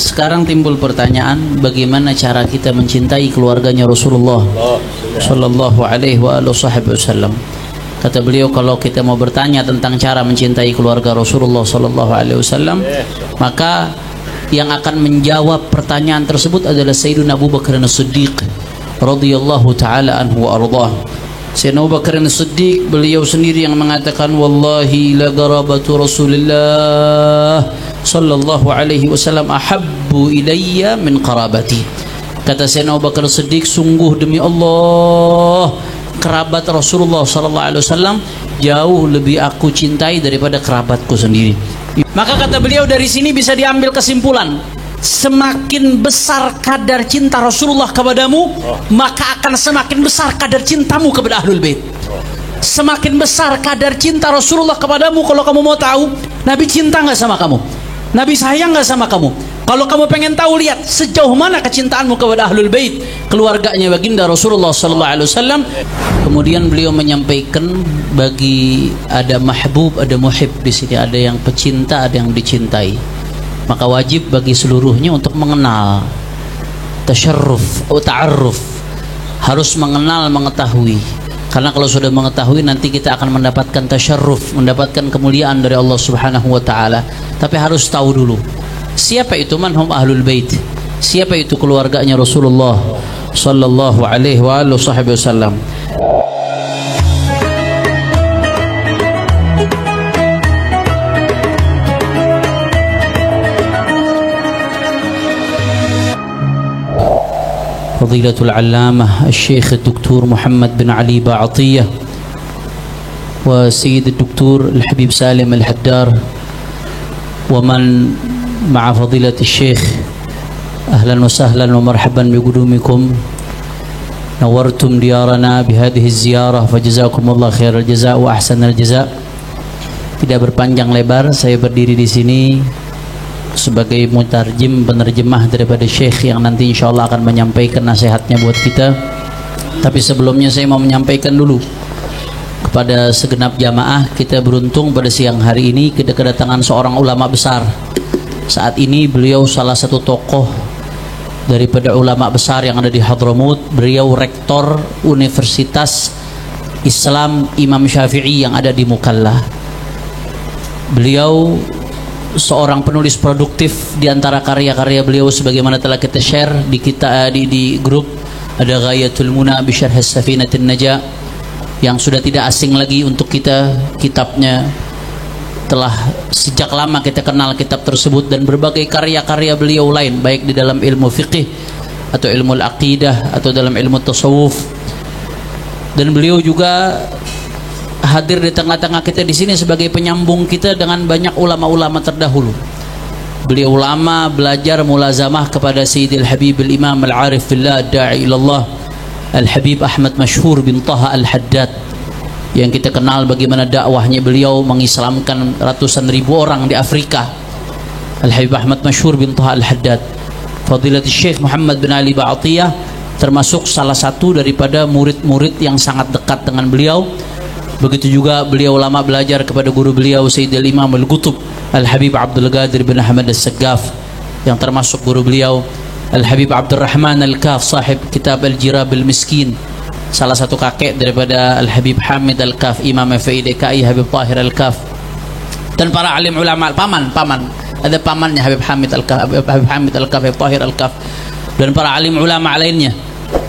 Sekarang timbul pertanyaan, bagaimana cara kita mencintai keluarganya Rasulullah Sallallahu Alaihi Wasallam. Kata beliau, kalau kita mau bertanya tentang cara mencintai keluarga Rasulullah Sallallahu Alaihi Wasallam, maka yang akan menjawab pertanyaan tersebut adalah Sayyidina Abu Bakar As-Siddiq radhiyallahu taala anhu wa ardhah. Sayyidina Abu Bakar As-Siddiq, beliau sendiri yang mengatakan, wallahi la garabatu Rasulillah sallallahu alaihi wasallam ahabbu ilayya min qarabati. Kata Sayyidina Abu Bakar As-Siddiq, sungguh demi Allah, kerabat Rasulullah sallallahu alaihi wasallam jauh lebih aku cintai daripada kerabatku sendiri. Maka kata beliau, dari sini bisa diambil kesimpulan, semakin besar kadar cinta Rasulullah kepadamu, maka akan semakin besar kadar cintamu kepada Ahlul Bait. Semakin besar kadar cinta Rasulullah kepadamu, kalau kamu mau tahu Nabi cinta nggak sama kamu, Nabi sayang nggak sama kamu. Kalau kamu pengen tahu, lihat sejauh mana kecintaanmu kepada Ahlul Bait, keluarganya baginda Rasulullah sallallahu alaihi wasallam. Kemudian beliau menyampaikan, bagi ada mahbub, ada muhib di sini, ada yang pecinta, ada yang dicintai. Maka wajib bagi seluruhnya untuk mengenal, tasyarruf atau ta'arruf, harus mengenal, mengetahui. Karena kalau sudah mengetahui, nanti kita akan mendapatkan tasyarruf, mendapatkan kemuliaan dari Allah Subhanahu wa taala. Tapi harus tahu dulu, siapa itu manhum Ahlul Bait, siapa itu keluarganya Rasulullah sallallahu alaihi wasallam. Fadilatul Allamah Al-Syekh Dr. Muhammad bin Ali Ba'atiyah wa Sayyid Dr. Al-Habib Salim Al-Haddar wa man ma'a fadilatul Syekh, ahlan wa sahlan wa marhaban biqudumikum, nawartum diyarana bihadhihi ziyarah, fajazakumullah khairal jazaa wa ahsanal jazaa. Tidak berpanjang lebar, saya berdiri di sini sebagai mutarjim, penerjemah daripada Syekh yang nanti insya Allah akan menyampaikan nasihatnya buat kita. Tapi sebelumnya saya mau menyampaikan dulu kepada segenap jamaah, kita beruntung pada siang hari ini kita kedatangan seorang ulama besar. Saat ini beliau salah satu tokoh daripada ulama besar yang ada di Hadramut. Beliau rektor Universitas Islam Imam Syafi'i yang ada di Mukalla. Beliau seorang penulis produktif. Di antara karya-karya beliau sebagaimana telah kita share di di grup, ada Ghayatul Muna bi Syarh As-Safinatin Najah yang sudah tidak asing lagi untuk kita. Kitabnya telah sejak lama kita kenal kitab tersebut, dan berbagai karya-karya beliau lain, baik di dalam ilmu fiqih atau ilmu al-aqidah atau dalam ilmu tasawuf. Dan beliau juga hadir di tengah-tengah kita di sini sebagai penyambung kita dengan banyak ulama-ulama terdahulu. Beliau ulama belajar mulazamah kepada Sayyidil Habib Al-Imam Al-Arif Fillah Da'i Ilallah Al-Habib Ahmad Mashhur bin Taha Al-Haddad, yang kita kenal bagaimana dakwahnya beliau mengislamkan ratusan ribu orang di Afrika. Al-Habib Ahmad Mashhur bin Taha Al-Haddad, Fadilatul Syekh Muhammad bin Ali Ba'atiyah, termasuk salah satu daripada murid-murid yang sangat dekat dengan beliau. Begitu juga beliau lama belajar kepada guru beliau Sayyidil Imam Al-Qutub Al-Habib Abdul Qadir bin Ahmad As-Saggaf, yang termasuk guru beliau Al-Habib Abdul Rahman Al-Kaf, sahib kitab Al-Jirab Al-Miskin, salah satu kakek daripada Al-Habib Hamid Al-Kaf, Imam FI DKI Habib Tahir Al-Kaf, dan para alim ulama, paman ada pamannya Habib Hamid Al-Kaf, Habib Hamid Al-Kaf, Habib Tahir Al-Kaf, dan para alim ulama lainnya,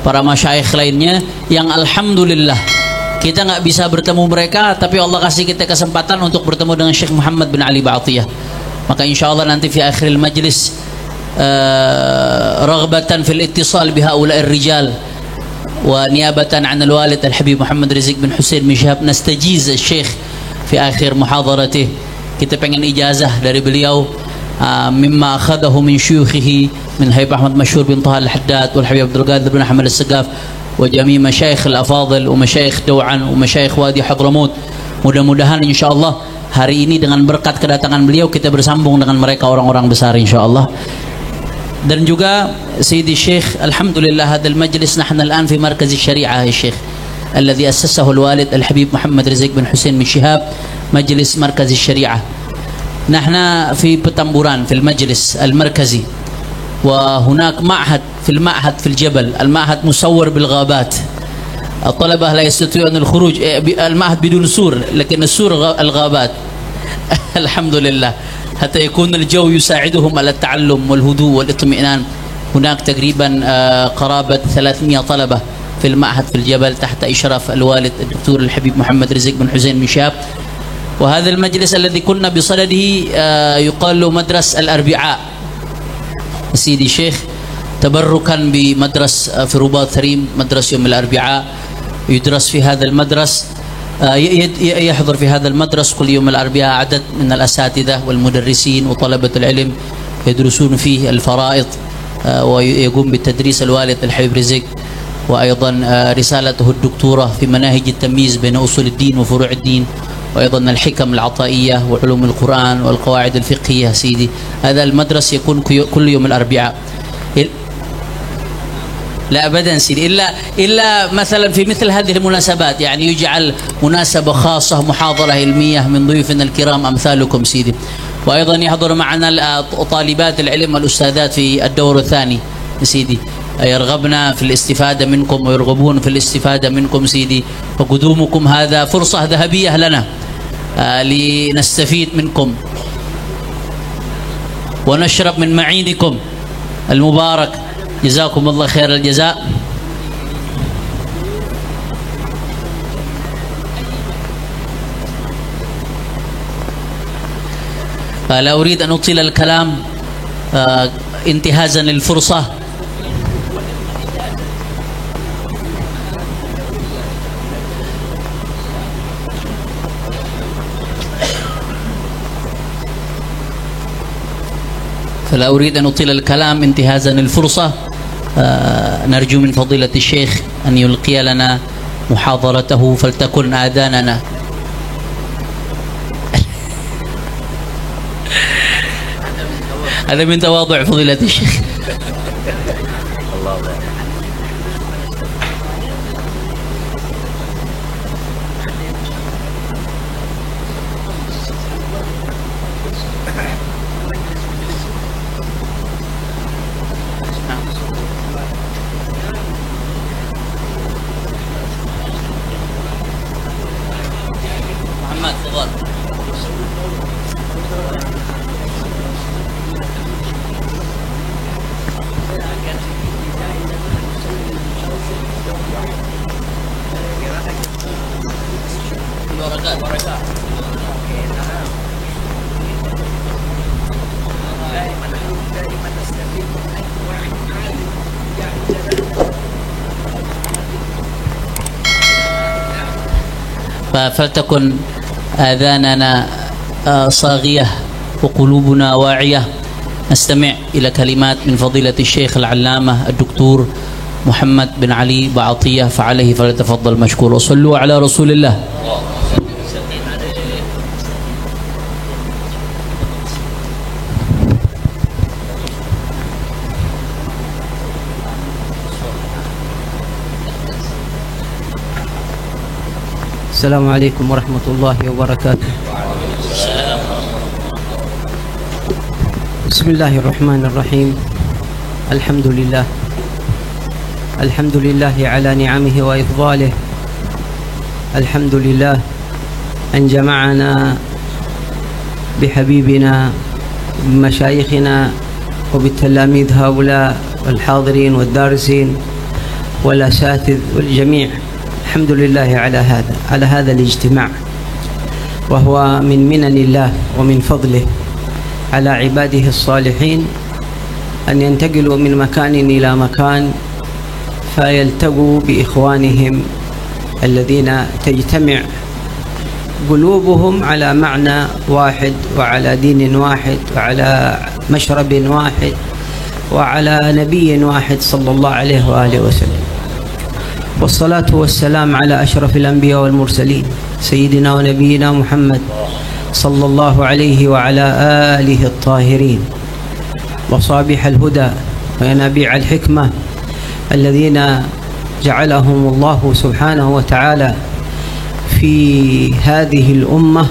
para masyayikh lainnya, yang alhamdulillah kita nggak bisa bertemu mereka, tapi Allah kasih kita kesempatan untuk bertemu dengan Syekh Muhammad bin Ali Ba'atiyah. Maka insya Allah nanti fi akhiril majlis, raghbatan fil ittisal bihaula'ir rijal wa niyabatan 'an al-walid Al-Habib Muhammad Rizq bin Husain bin Syihab, nastajiz al-Syekh fi akhir muhadaratih. Kita pengen ijazah dari beliau mimma akhadahu min syuyukhihi min Habib Ahmad Mashhur bin Taha Al-Haddad wal Habib Abdul Qadir bin Ahmad As-Saggaf wa jami' masyayikh al-afadhil wa masyayikh Daw'an wa masyayikh Wadi Hadramut. Mudah-mudahan insyaallah hari ini dengan berkat kedatangan beliau kita bersambung dengan mereka orang-orang besar insyaallah. Dan juga Sayyidi Syekh, alhamdulillah hadal majlis nahna al-an fi markaz syariah ya Syekh alladhi assasahu al-walid Al-Habib Muhammad Rizq bin Husain bin Syihab, majlis markaz syariah. Nahna fi Petamburan fil majlis al-markazi وهناك معهد في الجبل، المعهد مسور بالغابات، الطلبة لا يستطيعون الخروج، المعهد بدون سور لكن السور الغابات. الحمد لله، حتى يكون الجو يساعدهم على التعلم والهدوء والاطمئنان. هناك تقريبا قرابة 300 طلبة في المعهد في الجبل تحت إشراف الوالد الدكتور الحبيب محمد رزق بن حسين بن شاب. وهذا المجلس الذي كنا بصدده يقال له مدرس الأربعاء سيدي الشيخ، تبركا بمدرس في رباط ثريم، مدرس يوم الأربعاء. يدرس في هذا المدرس، يحضر في هذا المدرس كل يوم الأربعاء عدد من الأساتذة والمدرسين وطلبة العلم يدرسون فيه الفرائض، ويقوم بالتدريس الوالد الحبيب رزق، وأيضا رسالته الدكتورة في مناهج التمييز بين أصول الدين وفروع الدين، وأيضا الحكم العطائية وعلوم القرآن والقواعد الفقهية. سيدي هذا المدرس يكون كل يوم الأربعاء. لا أبدا سيدي، إلا مثلا في مثل هذه المناسبات، يعني يجعل مناسبة خاصة، محاضرة علمية من ضيوفنا الكرام أمثالكم سيدي. وأيضا يحضر معنا طالبات العلم والأستاذات في الدور الثاني سيدي، يرغبنا في الاستفادة منكم ويرغبون في الاستفادة منكم سيدي. فقدومكم هذا فرصة ذهبية لنا لنستفيد منكم ونشرب من معينكم المبارك. جزاكم الله خير الجزاء. لا أريد أن أطيل الكلام انتهازا للفرصة. فلا أريد أن أطيل الكلام انتهازا للفرصة. نرجو من فضيلة الشيخ أن يلقي لنا محاضرته فلتكن آذاننا. هذا من تواضع فضيلة الشيخ. فلتكن آذاننا صاغية وقلوبنا واعية. نستمع إلى كلمات من فضيلة الشيخ العلامة الدكتور محمد بن علي بعطية، فعليه فليتفضل مشكور. وصلوا على رسول الله. السلام عليكم ورحمة الله وبركاته. بسم الله الرحمن الرحيم. الحمد لله، الحمد لله على نعمه وإفضاله. الحمد لله أن جمعنا بحبيبنا بمشايخنا وبالتلاميذ هؤلاء والحاضرين والدارسين والأساتذة والجميع. الحمد لله على هذا الاجتماع، وهو من منن الله ومن فضله على عباده الصالحين أن ينتقلوا من مكان إلى مكان فيلتقوا بإخوانهم الذين تجتمع قلوبهم على معنى واحد وعلى دين واحد وعلى مشرب واحد وعلى نبي واحد صلى الله عليه وآله وسلم. والصلاة والسلام على أشرف الأنبياء والمرسلين سيدنا ونبينا محمد صلى الله عليه وعلى آله الطاهرين وصابح الهدى وينابيع الحكمة الذين جعلهم الله سبحانه وتعالى في هذه الأمة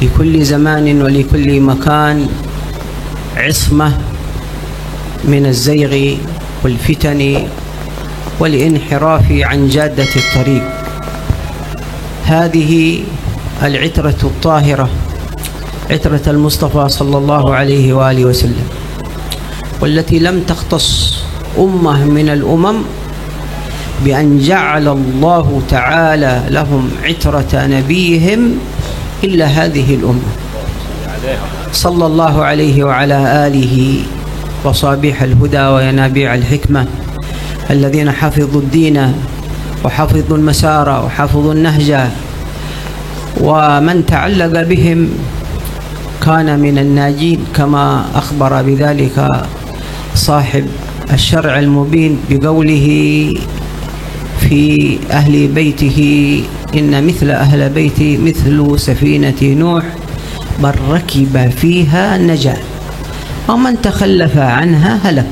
لكل زمان ولكل مكان عصمة من الزيغ والفتن والانحراف عن جادة الطريق. هذه العترة الطاهرة، عترة المصطفى صلى الله عليه وآله وسلم، والتي لم تختص أمة من الأمم بأن جعل الله تعالى لهم عترة نبيهم إلا هذه الأمة صلى الله عليه وعلى آله وصابيح الهدى وينابيع الحكمة، الذين حفظوا الدين وحفظوا المسار وحفظوا النهج، ومن تعلق بهم كان من الناجين، كما أخبر بذلك صاحب الشرع المبين بقوله في أهل بيته: إن مثل أهل بيتي مثل سفينة نوح من ركب فيها نجا ومن تخلف عنها هلك.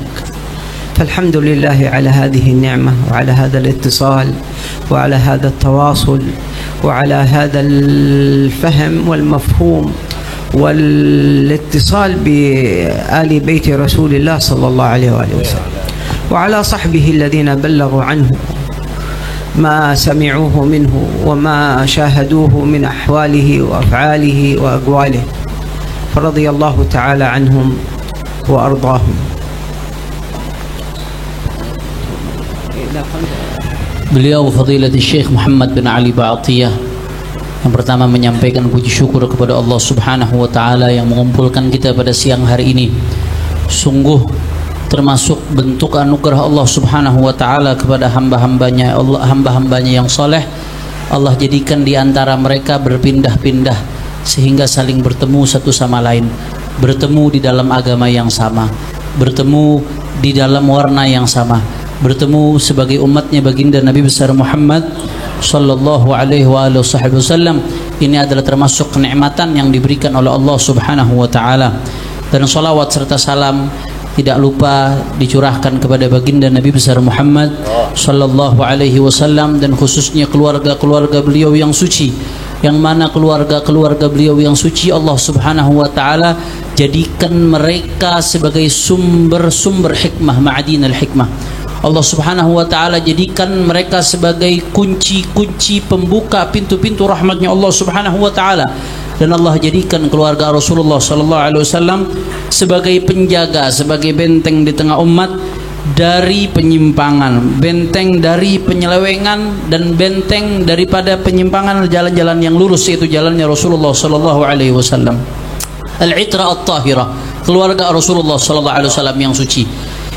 فالحمد لله على هذه النعمة وعلى هذا الاتصال وعلى هذا التواصل وعلى هذا الفهم والمفهوم والاتصال بآل بيت رسول الله صلى الله عليه وآله وسلم، وعلى صحبه الذين بلغوا عنه ما سمعوه منه وما شاهدوه من أحواله وأفعاله وأقواله، فرضي الله تعالى عنهم وأرضاهم. Beliau Fadilatul Syekh Muhammad bin Ali Ba'atiyah yang pertama menyampaikan puji syukur kepada Allah Subhanahu wa taala yang mengumpulkan kita pada siang hari ini. Sungguh termasuk bentuk anugerah Allah Subhanahu wa taala kepada hamba-hambanya, hamba-hambanya yang saleh. Allah jadikan di antara mereka berpindah-pindah sehingga saling bertemu satu sama lain, bertemu di dalam agama yang sama, bertemu di dalam warna yang sama, bertemu sebagai umatnya baginda Nabi besar Muhammad sallallahu alaihi wasallam. Ini adalah termasuk kenikmatan yang diberikan oleh Allah Subhanahu wa taala. Dan salawat serta salam tidak lupa dicurahkan kepada baginda Nabi besar Muhammad sallallahu alaihi wasallam, dan khususnya keluarga-keluarga beliau yang suci, yang mana keluarga-keluarga beliau yang suci Allah Subhanahu wa taala jadikan mereka sebagai sumber-sumber hikmah, ma'adinal hikmah. Allah Subhanahu wa taala jadikan mereka sebagai kunci-kunci pembuka pintu-pintu rahmatnya Allah Subhanahu wa taala. Dan Allah jadikan keluarga Rasulullah sallallahu alaihi wasallam sebagai penjaga, sebagai benteng di tengah umat dari penyimpangan, benteng dari penyelewengan, dan benteng daripada penyimpangan jalan-jalan yang lurus, yaitu jalannya Rasulullah sallallahu alaihi wasallam. Al-Itra at-Tahirah, keluarga Rasulullah sallallahu alaihi wasallam yang suci.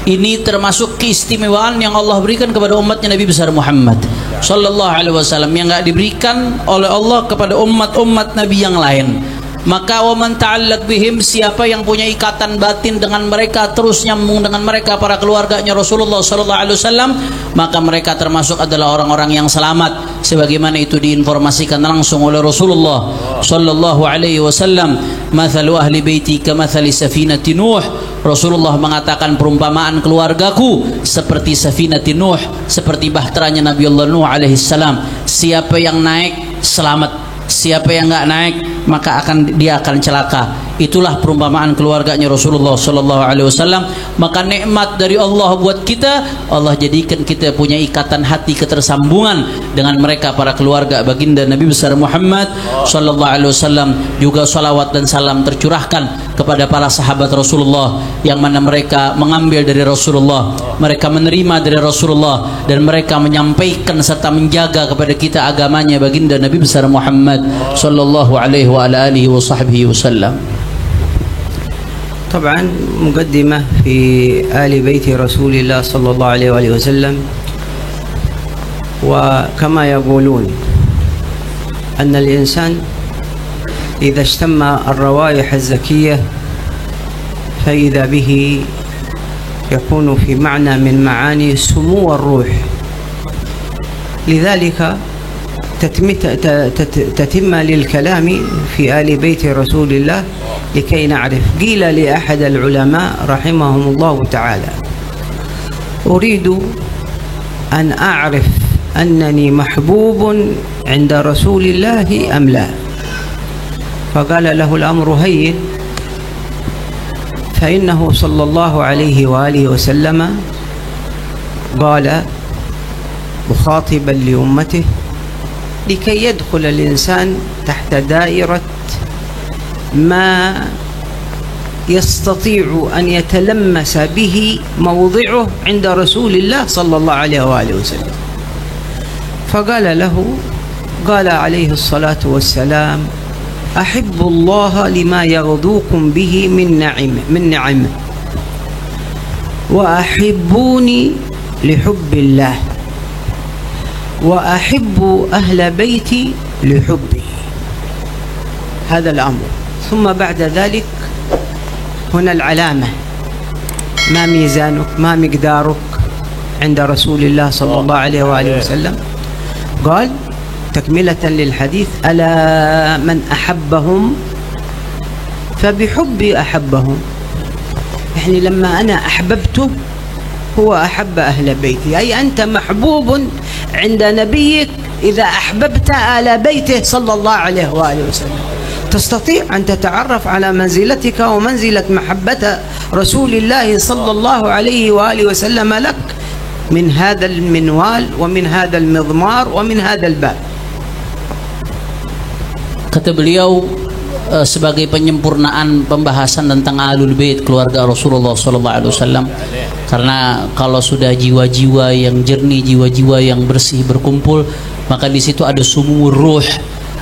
Ini termasuk keistimewaan yang Allah berikan kepada umatnya Nabi besar Muhammad sallallahu alaihi wasallam, yang enggak diberikan oleh Allah kepada umat-umat Nabi yang lain. Maka wa man ta'allaq bihim, siapa yang punya ikatan batin dengan mereka, terus nyambung dengan mereka para keluarganya Rasulullah sallallahu alaihi wasallam, maka mereka termasuk adalah orang-orang yang selamat, sebagaimana itu diinformasikan langsung oleh Rasulullah sallallahu alaihi wasallam. Mathalu ahli baiti kamathali safinati Nuh. Rasulullah mengatakan perumpamaan keluargaku seperti safinati Nuh, seperti bahteranya Nabi Allah Nuh alaihi salam. Siapa yang naik selamat, siapa yang enggak naik maka dia akan celaka. Itulah perumpamaan keluarganya Rasulullah sallallahu alaihi wasallam. Maka nikmat dari Allah buat kita, Allah jadikan kita punya ikatan hati, ketersambungan dengan mereka para keluarga baginda Nabi besar Muhammad sallallahu alaihi wasallam. Juga salawat dan salam tercurahkan kepada para sahabat Rasulullah, yang mana mereka mengambil dari Rasulullah, mereka menerima dari Rasulullah, dan mereka menyampaikan serta menjaga kepada kita agamanya baginda Nabi besar Muhammad sallallahu alaihi wa ala alihi wa sahbihi wasallam. طبعا مقدمة في آل بيت رسول الله صلى الله عليه وآله وسلم. وكما يقولون أن الإنسان إذا اشتم الروائح الزكية فإذا به يكون في معنى من معاني سمو الروح. لذلك تتم للكلام في آل بيت رسول الله لكي نعرف. قيل لأحد العلماء رحمهم الله تعالى: أريد أن أعرف أنني محبوب عند رسول الله أم لا. فقال له: الأمر هين، فإنه صلى الله عليه وآله وسلم قال مخاطبا لأمته: لكي يدخل الإنسان تحت دائرة ما يستطيع أن يتلمس به موضعه عند رسول الله صلى الله عليه وآله وسلم، فقال له، قال عليه الصلاة والسلام: أحب الله لما يغدوكم به من نعمه وأحبوني لحب الله وأحب أهل بيتي لحبي. هذا الأمر. ثم بعد ذلك هنا العلامة: ما ميزانك، ما مقدارك عند رسول الله صلى الله عليه وآله وسلم؟ قال تكملة للحديث: ألا من أحبهم فبحبي أحبهم. يعني لما أنا أحببته هو أحب أهل بيتي، أي أنت محبوب عند نبيك إذا أحببت آل بيته صلى الله عليه وآله وسلم. تستطيع أن تتعرف على منزلتك ومنزلة محبة رسول الله صلى الله عليه وآله وسلم لك من هذا المنوال ومن هذا المضمار ومن هذا الباب. Kata beliau sebagai penyempurnaan pembahasan tentang Ahlul Bait, keluarga Rasulullah SAW, karena kalau sudah jiwa-jiwa yang jernih, jiwa-jiwa yang bersih berkumpul, maka di situ ada sumur ruh,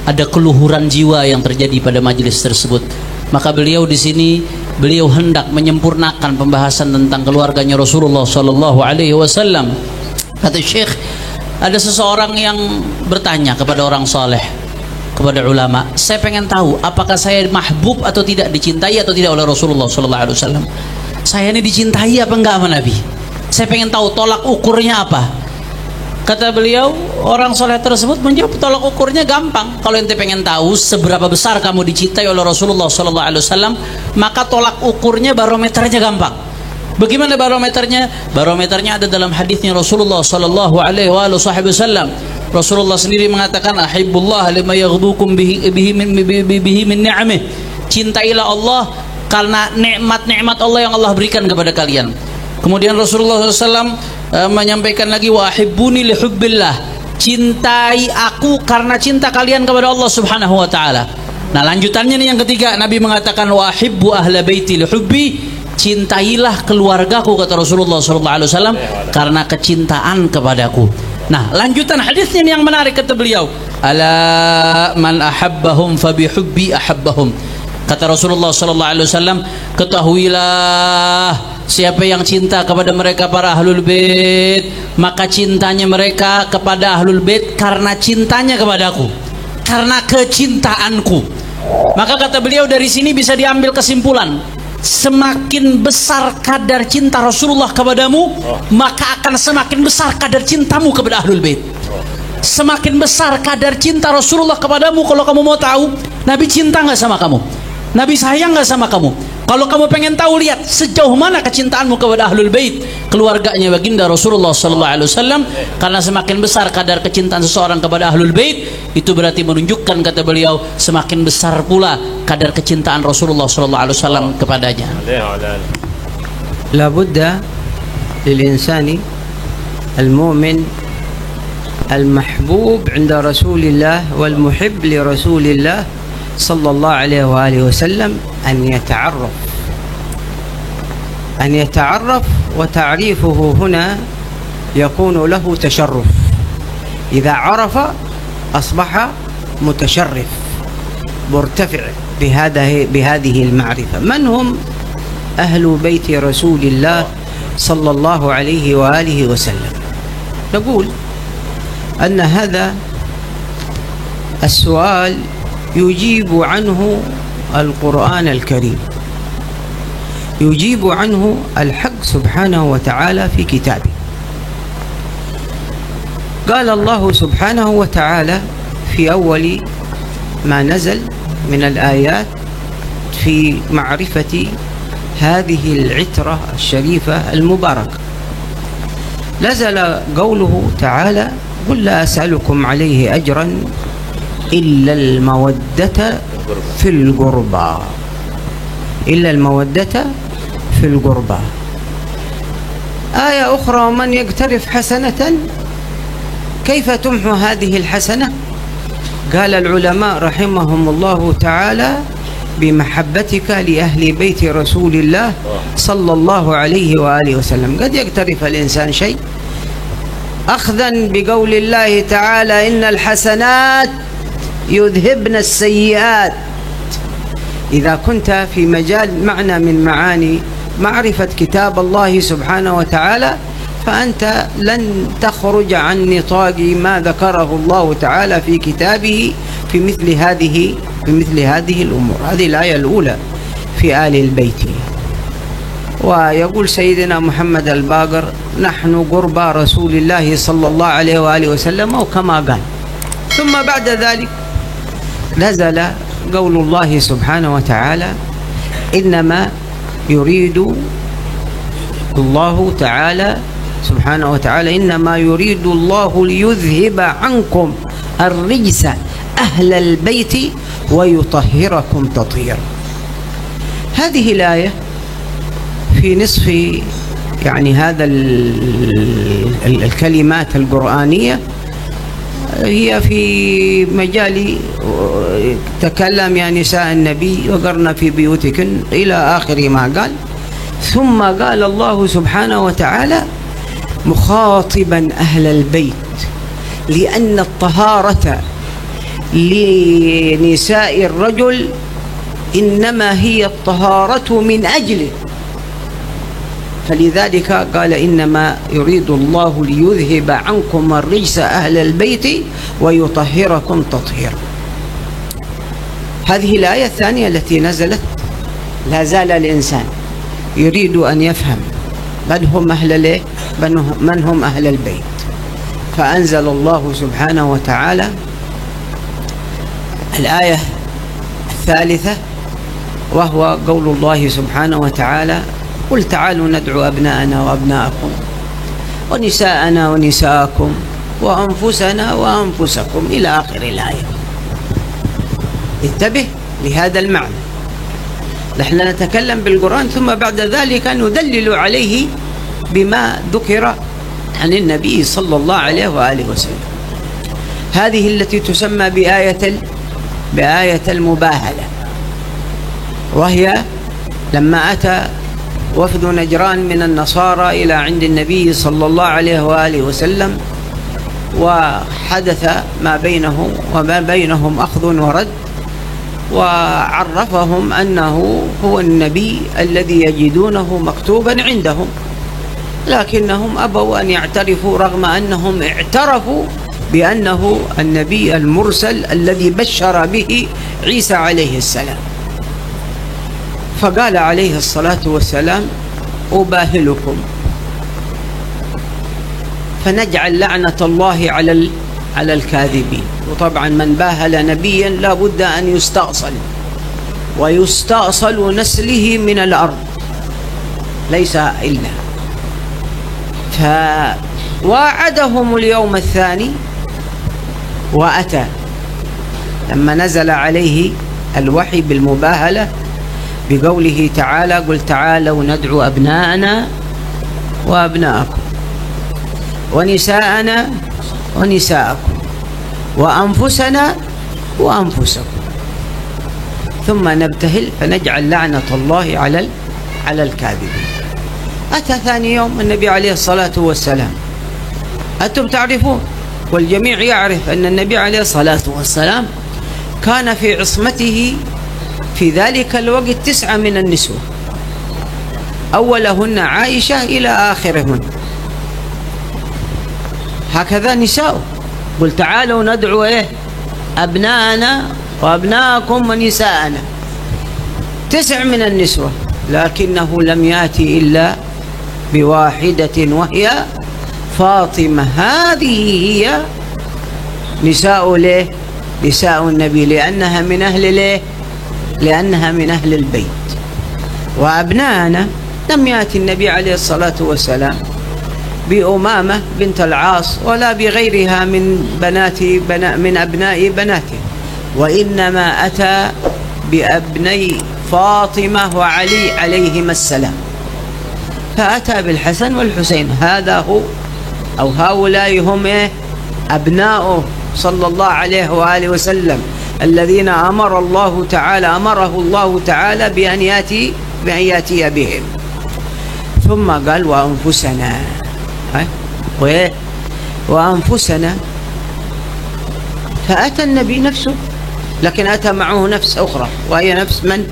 ada keluhuran jiwa yang terjadi pada majelis tersebut. Maka beliau di sini beliau hendak menyempurnakan pembahasan tentang keluarganya Rasulullah SAW. Kata Syekh, ada seseorang yang bertanya kepada orang saleh, kepada ulama, saya pengen tahu apakah saya mahbub atau tidak, dicintai atau tidak oleh Rasulullah SAW. Saya ini dicintai apa enggak sama Nabi? Saya pengen tahu tolak ukurnya apa. Kata beliau, orang soleh tersebut menjawab, tolak ukurnya gampang. Kalau ente pengen tahu seberapa besar kamu dicintai oleh Rasulullah SAW, maka tolak ukurnya, barometernya gampang. Bagaimana barometernya? Barometernya ada dalam hadisnya Rasulullah SAW. Rasulullah sendiri mengatakan, ahibbullah lima yaghdukum bihi min ni'amih. Cintailah Allah karena nikmat-nikmat Allah yang Allah berikan kepada kalian. Kemudian Rasulullah SAW menyampaikan lagi, wa ahibbuni li hubbillah. Cintai aku karena cinta kalian kepada Allah Subhanahu wa taala. Nah, lanjutannya nih yang ketiga, Nabi mengatakan wa ahibbu ahla baiti li hubbi. Cintailah keluargaku, kata Rasulullah SAW, karena kecintaan kepadaku. Nah, lanjutan hadisnya yang menarik, kata beliau, ala man ahabbahum fabihubbi ahabbahum. Kata Rasulullah SAW, ketahuilah, siapa yang cinta kepada mereka para ahlul bait, maka cintanya mereka kepada ahlul bait karena cintanya kepadaku, karena kecintaanku. Maka kata beliau, dari sini bisa diambil kesimpulan, semakin besar kadar cinta Rasulullah kepadamu, maka akan semakin besar kadar cintamu kepada ahlul bait. Semakin besar kadar cinta Rasulullah kepadamu, kalau kamu mau tahu Nabi cinta nggak sama kamu, Nabi sayang nggak sama kamu. Kalau kamu pengen tahu, lihat sejauh mana kecintaanmu kepada ahlul bait, keluarganya baginda Rasulullah SAW. Karena semakin besar kadar kecintaan seseorang kepada ahlul bait, itu berarti menunjukkan, kata beliau, semakin besar pula kadar kecintaan Rasulullah SAW kepadanya. La budda lil insani al mu'min al mahbub 'inda Rasulillah wal muhibb li Rasulillah sallallahu alaihi wa alihi wasallam أن يتعرف وتعريفه هنا يكون له تشرف. إذا عرف أصبح متشرف مرتفع بهذه المعرفة. من هم أهل بيت رسول الله صلى الله عليه وآله وسلم؟ نقول أن هذا السؤال يجيب عنه القرآن الكريم، يجيب عنه الحق سبحانه وتعالى في كتابه. قال الله سبحانه وتعالى في أول ما نزل من الآيات في معرفة هذه العترة الشريفة المباركة، نزل قوله تعالى: قل لا أسألكم عليه أجرا إلا المودة في القربى، إلا المودة في القربى. آية أخرى: ومن يقترف حسنة كيف تمحو هذه الحسنة؟ قال العلماء رحمهم الله تعالى: بمحبتك لأهل بيت رسول الله صلى الله عليه وآله وسلم. قد يقترف الإنسان شيء أخذا بقول الله تعالى: إن الحسنات يذهبن السيئات. إذا كنت في مجال معنى من معاني معرفة كتاب الله سبحانه وتعالى فأنت لن تخرج عن نطاق ما ذكره الله تعالى في كتابه في مثل هذه الأمور. هذه الآية الأولى في آل البيت. ويقول سيدنا محمد الباقر: نحن قربى رسول الله صلى الله عليه وآله وسلم، أو كما قال. ثم بعد ذلك نزل قول الله سبحانه وتعالى: إنما يريد الله تعالى سبحانه وتعالى إنما يريد الله ليذهب عنكم الرجس أهل البيت ويطهركم تطهيرا. هذه الآية في نصف هذا الكلمات القرآنية هي في مجال تكلم يا نساء النبي وقرن في بيوتكن إلى آخر ما قال. ثم قال الله سبحانه وتعالى مخاطبا أهل البيت، لأن الطهارة لنساء الرجل إنما هي الطهارة من أجله، فلذلك قال: إنما يريد الله ليذهب عنكم الرجس أهل البيت ويطهركم تطهيرا. هذه الآية الثانية التي نزلت لا زال الإنسان يريد أن يفهم من هم أهل البيت، فأنزل الله سبحانه وتعالى الآية الثالثة، وهو قول الله سبحانه وتعالى: قل تعالوا ندعو أبناءنا وأبناءكم ونساءنا ونساءكم وأنفسنا وأنفسكم إلى آخر الآية. انتبه لهذا المعنى. نحن نتكلم بالقرآن ثم بعد ذلك ندلل عليه بما ذكر عن النبي صلى الله عليه وآله وسلم. هذه التي تسمى بآية المباهلة، وهي لما أتى وفد نجران من النصارى إلى عند النبي صلى الله عليه وآله وسلم، وحدث ما بينهم وما بينهم أخذ ورد، وعرفهم أنه هو النبي الذي يجدونه مكتوبا عندهم، لكنهم أبوا أن يعترفوا رغم أنهم اعترفوا بأنه النبي المرسل الذي بشر به عيسى عليه السلام. فقال عليه الصلاة والسلام: أباهلكم فنجعل لعنة الله على الكاذبين. وطبعا من باهل نبيا لا بد أن يستأصل، ويستأصل نسله من الأرض ليس إلا. فواعدهم اليوم الثاني وأتى لما نزل عليه الوحي بالمباهلة بقوله تعالى: قل تعالوا ندعو أبناءنا وأبناءكم ونساءنا ونساءكم وأنفسنا وأنفسكم ثم نبتهل فنجعل لعنة الله على الكاذبين. أتى ثاني يوم النبي عليه الصلاة والسلام. أنتم تعرفون والجميع يعرف أن النبي عليه الصلاة والسلام كان في عصمته في ذلك الوقت 9 من النسوة، أولهن عائشة إلى آخرهن. هكذا نساء. قل تعالوا ندعو أبناءنا وأبناءكم ونساءنا، 9 من النسوة، لكنه لم يأتي إلا بواحدة وهي فاطمة. هذه هي نساء النبي، لأنها من أهل البيت. وأبناءنا لم يأتي النبي عليه الصلاة والسلام بأمامة بنت العاص ولا بغيرها من أبناء بناته، وإنما أتى بأبني فاطمة وعلي عليهما السلام. فأتى بالحسن والحسين. هذا هو أو هؤلاء هم أبناؤه صلى الله عليه وآله وسلم الذين أمره الله تعالى بأن يأتي بهم. ثم قال وأنفسنا، وأنفسنا، فأتى النبي نفسه، لكن أتى معه نفس أخرى، وهي نفس من؟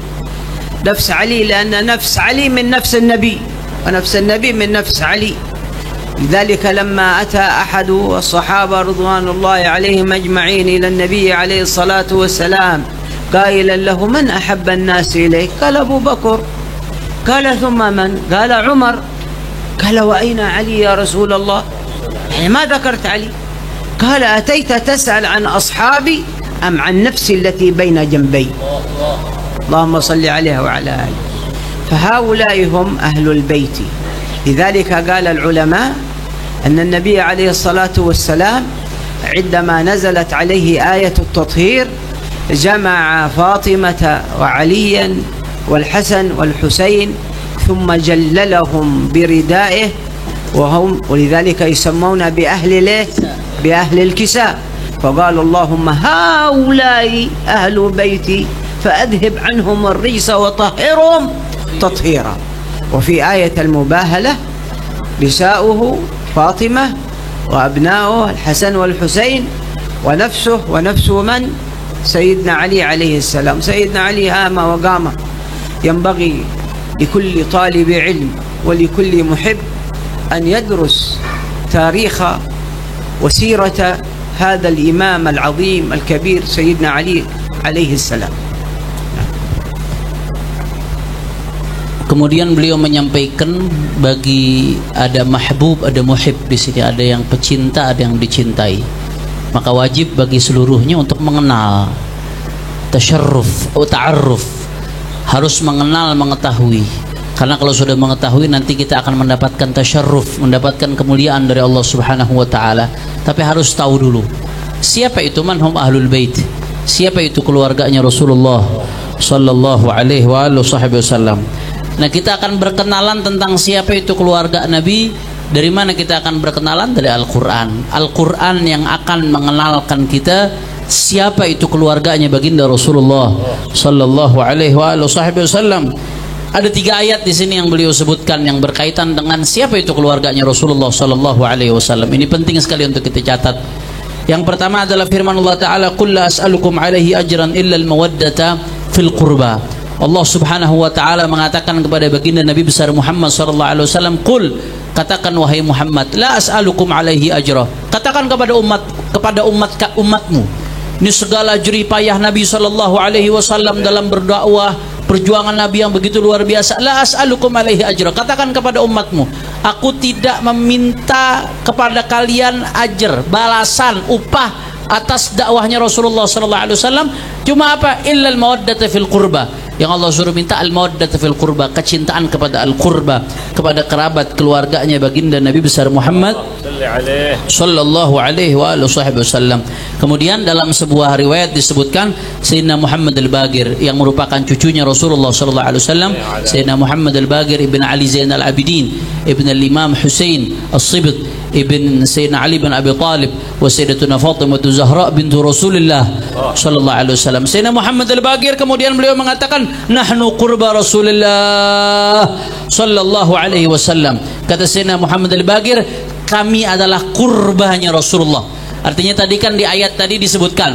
نفس علي، لأن نفس علي من نفس النبي، ونفس النبي من نفس علي. لذلك لما أتى أحد الصحابة رضوان الله عليهم أجمعين إلى النبي عليه الصلاة والسلام قائلا له: من أحب الناس إليك؟ قال: أبو بكر. قال: ثم من؟ قال: عمر. قال: وأين علي يا رسول الله؟ يعني ما ذكرت علي. قال: أتيت تسأل عن أصحابي أم عن نفسي التي بين جنبي؟ اللهم صل عليه وعلى آله. فهؤلاء هم أهل البيت. لذلك قال العلماء أن النبي عليه الصلاة والسلام عندما نزلت عليه آية التطهير جمع فاطمة وعليا والحسن والحسين ثم جللهم بردائه، ولذلك يسمون بأهل الكساء. فقال: اللهم هؤلاء أهل بيتي فأذهب عنهم الرجس وطهرهم تطهيرا. وفي آية المباهلة نساؤه فاطمة وأبناؤه الحسن والحسين ونفس من؟ سيدنا علي عليه السلام. سيدنا علي هام وقام. ينبغي لكل طالب علم ولكل محب أن يدرس تاريخ وسيرة هذا الإمام العظيم الكبير سيدنا علي عليه السلام. Kemudian beliau menyampaikan bagi ada mahbub, ada muhib di sini, ada yang pecinta, ada yang dicintai. Maka wajib bagi seluruhnya untuk mengenal, tasyarruf atau ta'arruf, harus mengenal, mengetahui. Karena kalau sudah mengetahui nanti kita akan mendapatkan tasyarruf, mendapatkan kemuliaan dari Allah Subhanahu wa taala. Tapi harus tahu dulu siapa itu manhum ahlul bait, siapa itu keluarganya Rasulullah sallallahu alaihi wasallam. Nah, kita akan berkenalan tentang siapa itu keluarga Nabi. Dari mana kita akan berkenalan? Dari Al-Quran. Al-Quran yang akan mengenalkan kita siapa itu keluarganya baginda Rasulullah sallallahu alaihi wasallam. Ada 3 ayat di sini yang beliau sebutkan yang berkaitan dengan siapa itu keluarganya Rasulullah sallallahu alaihi wasallam. Ini penting sekali untuk kita catat. Yang pertama adalah firman Allah Ta'ala: "Qul la as'alukum alaihi ajran illa al-mawaddata fil qurba." Allah Subhanahu wa taala mengatakan kepada baginda Nabi besar Muhammad sallallahu alaihi wasallam, "Qul," katakan wahai Muhammad, "la as'alukum alaihi ajra." Katakan kepada umatmu. Ini segala jerih payah Nabi sallallahu alaihi wasallam dalam berdakwah, perjuangan Nabi yang begitu luar biasa. "La as'alukum alaihi ajra." Katakan kepada umatmu, aku tidak meminta kepada kalian ajr, balasan, upah atas dakwahnya Rasulullah sallallahu alaihi wasallam. Cuma apa? Illal mawaddata fil qurba. Yang Allah suruh minta al-mawaddata fil qurba, kecintaan kepada al-qurba, kepada kerabat keluarganya baginda Nabi besar Muhammad sallallahu alaihi wasallam. Kemudian dalam sebuah riwayat disebutkan Sayyidina Muhammad al-Baqir yang merupakan cucunya Rasulullah sallallahu alaihi wasallam, Sayyidina Muhammad al-Baqir ibn Ali Zainal Abidin ibn al-Imam Husain as-Sibt ibn Sayyidina Ali bin Abi Talib wa Sayyidatuna Fatimah Zahra bintu Rasulullah sallallahu alaihi wasallam. Sayyidina Muhammad al-Baqir kemudian beliau mengatakan, "Nahnu qurba Rasulullah sallallahu alaihi wasallam." Kata Sayyidina Muhammad al-Baqir, kami adalah kurbanya Rasulullah. Artinya tadi kan di ayat tadi disebutkan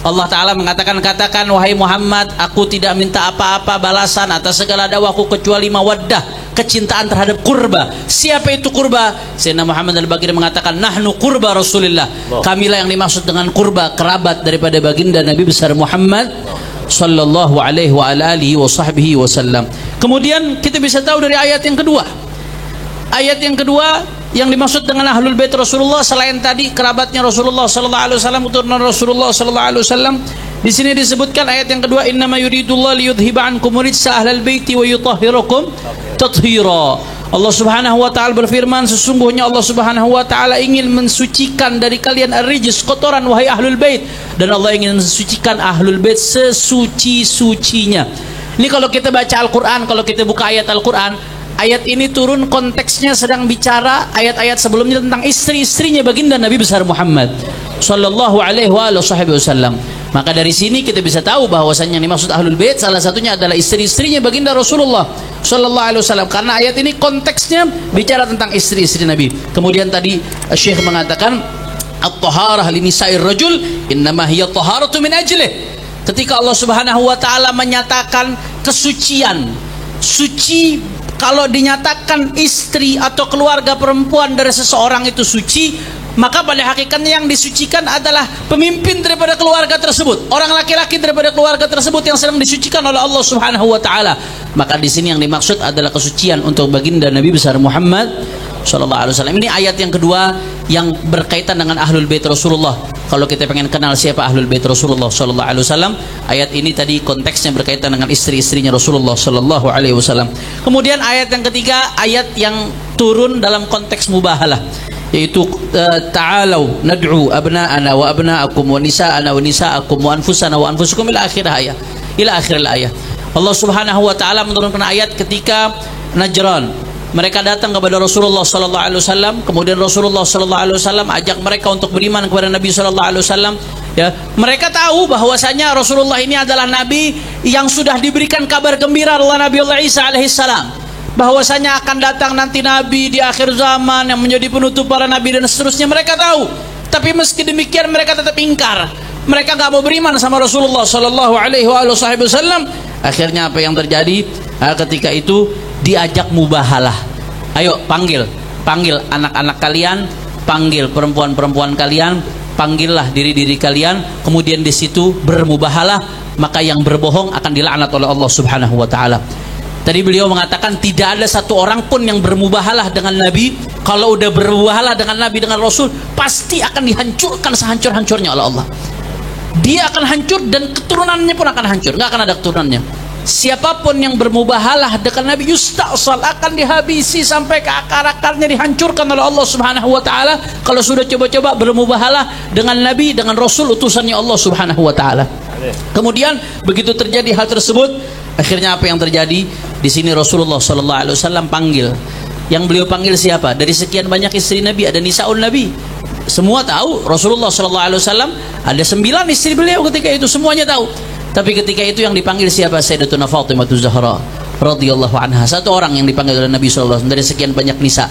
Allah Ta'ala mengatakan, katakan wahai Muhammad, aku tidak minta apa-apa balasan atas segala dakwahku kecuali mawaddah, kecintaan terhadap kurba. Siapa itu kurba? Sayyidina Muhammad al-Baqir mengatakan, nahnu kurba Rasulillah. Kamilah yang dimaksud dengan kurba, kerabat daripada baginda Nabi besar Muhammad sallallahu alaihi wa alihi wa sahbihi wasallam. Kemudian kita bisa tahu dari ayat yang kedua. Ayat yang kedua yang dimaksud dengan ahlul bait Rasulullah selain tadi kerabatnya Rasulullah sallallahu alaihi wasallam, keturunan Rasulullah sallallahu alaihi wasallam, di sini disebutkan ayat yang kedua, innama yuridullahu liyudhhiba ankum rijsa ahlal baiti wa yutahhirakum tathhira. Allah Subhanahu wa taala berfirman, sesungguhnya Allah Subhanahu wa taala ingin mensucikan dari kalian ar-rijs, kotoran wahai ahlul bait, dan Allah ingin mensucikan ahlul bait sesuci-sucinya. Ini kalau kita baca Al-Qur'an, kalau kita buka ayat Al-Qur'an, ayat ini turun konteksnya sedang bicara ayat-ayat sebelumnya tentang istri-istrinya baginda Nabi besar Muhammad sallallahu alaihi wasallam. Maka dari sini kita bisa tahu bahwasanya yang dimaksud ahlul bait salah satunya adalah istri-istrinya baginda Rasulullah sallallahu alaihi wasallam, karena ayat ini konteksnya bicara tentang istri-istri Nabi. Kemudian tadi Syekh mengatakan at-taharah li nisa'ir rajul innama hiya taharatu min ajlih. Ketika Allah Subhanahu wa taala menyatakan kesucian, suci, kalau dinyatakan istri atau keluarga perempuan dari seseorang itu suci, maka pada hakikatnya yang disucikan adalah pemimpin daripada keluarga tersebut, orang laki-laki daripada keluarga tersebut yang sedang disucikan oleh Allah Subhanahu wa taala. Maka di sini yang dimaksud adalah kesucian untuk baginda Nabi besar Muhammad sallallahu alaihi wasallam. Ini ayat yang kedua yang berkaitan dengan ahlul bait Rasulullah. Kalau kita pengen kenal siapa ahlul bait Rasulullah sallallahu alaihi wasallam, ayat ini tadi konteksnya berkaitan dengan istri-istrinya Rasulullah sallallahu alaihi wasallam. Kemudian ayat yang ketiga, ayat yang turun dalam konteks mubahalah, yaitu ta'alau nad'u abna'ana wa abna'akum wa nisa'ana wa nisa'akum wa anfusana wa anfusukum ila akhir ayat, ila akhir ayat. Allah Subhanahu wa taala menurunkan ayat ketika Najran, mereka datang kepada Rasulullah sallallahu alaihi wasallam, kemudian Rasulullah sallallahu alaihi wasallam ajak mereka untuk beriman kepada Nabi sallallahu alaihi wasallam. Ya, mereka tahu bahwasanya Rasulullah ini adalah nabi yang sudah diberikan kabar gembira oleh Nabi Allah Isa alaihissalam, bahwasanya akan datang nanti nabi di akhir zaman yang menjadi penutup para nabi dan seterusnya. Mereka tahu, tapi meski demikian mereka tetap ingkar. Mereka nggak mau beriman sama Rasulullah sallallahu alaihi wasallam. Akhirnya apa yang terjadi? Ketika itu diajak mubahalah. Ayo panggil anak-anak kalian, panggil perempuan-perempuan kalian, panggillah diri-diri kalian, kemudian di situ bermubahalah, maka yang berbohong akan dilaknat oleh Allah Subhanahu wa taala. Tadi beliau mengatakan tidak ada satu orang pun yang bermubahalah dengan Nabi. Kalau udah bermubahalah dengan Nabi, dengan Rasul, pasti akan dihancurkan sehancur-hancurnya oleh Allah. Dia akan hancur dan keturunannya pun akan hancur, nggak akan ada keturunannya. Siapapun yang bermubahalah dengan Nabi yusta'sal, akan dihabisi sampai ke akar-akarnya, dihancurkan oleh Allah Subhanahu wa taala kalau sudah coba-coba bermubahalah dengan Nabi, dengan Rasul utusannya Allah Subhanahu wa taala. Kemudian begitu terjadi hal tersebut, akhirnya apa yang terjadi? Di sini Rasulullah sallallahu alaihi wasallam panggil. Yang beliau panggil siapa? Dari sekian banyak istri Nabi ada nisaun Nabi. Semua tahu Rasulullah sallallahu alaihi wasallam ada 9 istri beliau ketika itu, semuanya tahu. Tapi ketika itu yang dipanggil siapa? Sayyidatuna Fatimah Zahra radhiyallahu anha. Satu orang yang dipanggil oleh Nabi sallallahu alaihi wasallam dari sekian banyak nisa.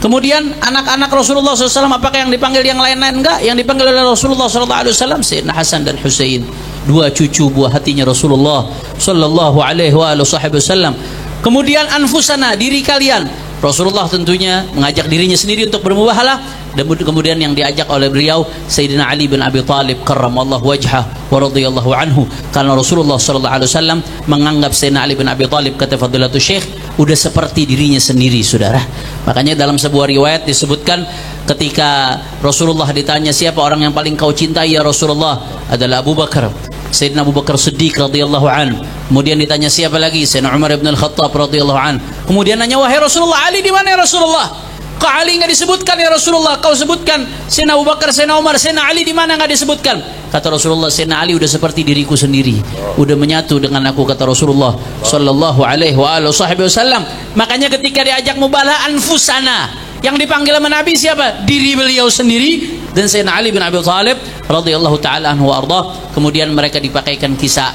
Kemudian anak-anak Rasulullah SAW, apakah yang dipanggil yang lain-lain? Enggak. Yang dipanggil oleh Rasulullah SAW Sayyidina Hasan dan Husain, dua cucu buah hatinya Rasulullah sallallahu alaihi wasallam. Kemudian anfusana, diri kalian. Rasulullah tentunya mengajak dirinya sendiri untuk bermubahalah, dan kemudian yang diajak oleh beliau Sayyidina Ali bin Abi Thalib karramallahu wajhah wa radhiyallahu anhu, karena Rasulullah sallallahu alaihi wasallam menganggap Sayyidina Ali bin Abi Thalib, kata Fadilatul Syekh, udah seperti dirinya sendiri, saudara. Makanya dalam sebuah riwayat disebutkan ketika Rasulullah ditanya siapa orang yang paling kau cintai ya Rasulullah, adalah Abu Bakar, Sayyidina Abu Bakar Siddiq radhiyallahu an. Kemudian ditanya siapa lagi? Sayyidina Umar bin Al-Khattab radhiyallahu an. Kemudian nanya, wahai Rasulullah, Ali di mana ya Rasulullah? Kok Ali enggak disebutkan ya Rasulullah? Kau sebutkan Sayyidina Abu Bakar, Sayyidina Umar, Sayyidina Ali di mana enggak disebutkan? Kata Rasulullah, Sayyidina Ali udah seperti diriku sendiri, udah menyatu dengan aku, kata Rasulullah sallallahu alaihi wasallam. Makanya ketika diajak mubalah anfusana, yang dipanggil sama Nabi siapa? Diri beliau sendiri dan Sayyidina Ali bin Abi Thalib radhiyallahu taala anhu wa ardah. Kemudian mereka dipakaikan kisah,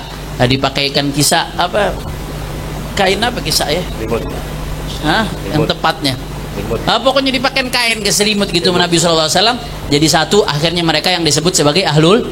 apa? Kain apa kisah ya? Yang tepatnya. Pokoknya dipakai kain ke selimut gitu Nabi sallallahu alaihi wasallam. Jadi satu, akhirnya mereka yang disebut sebagai ahlul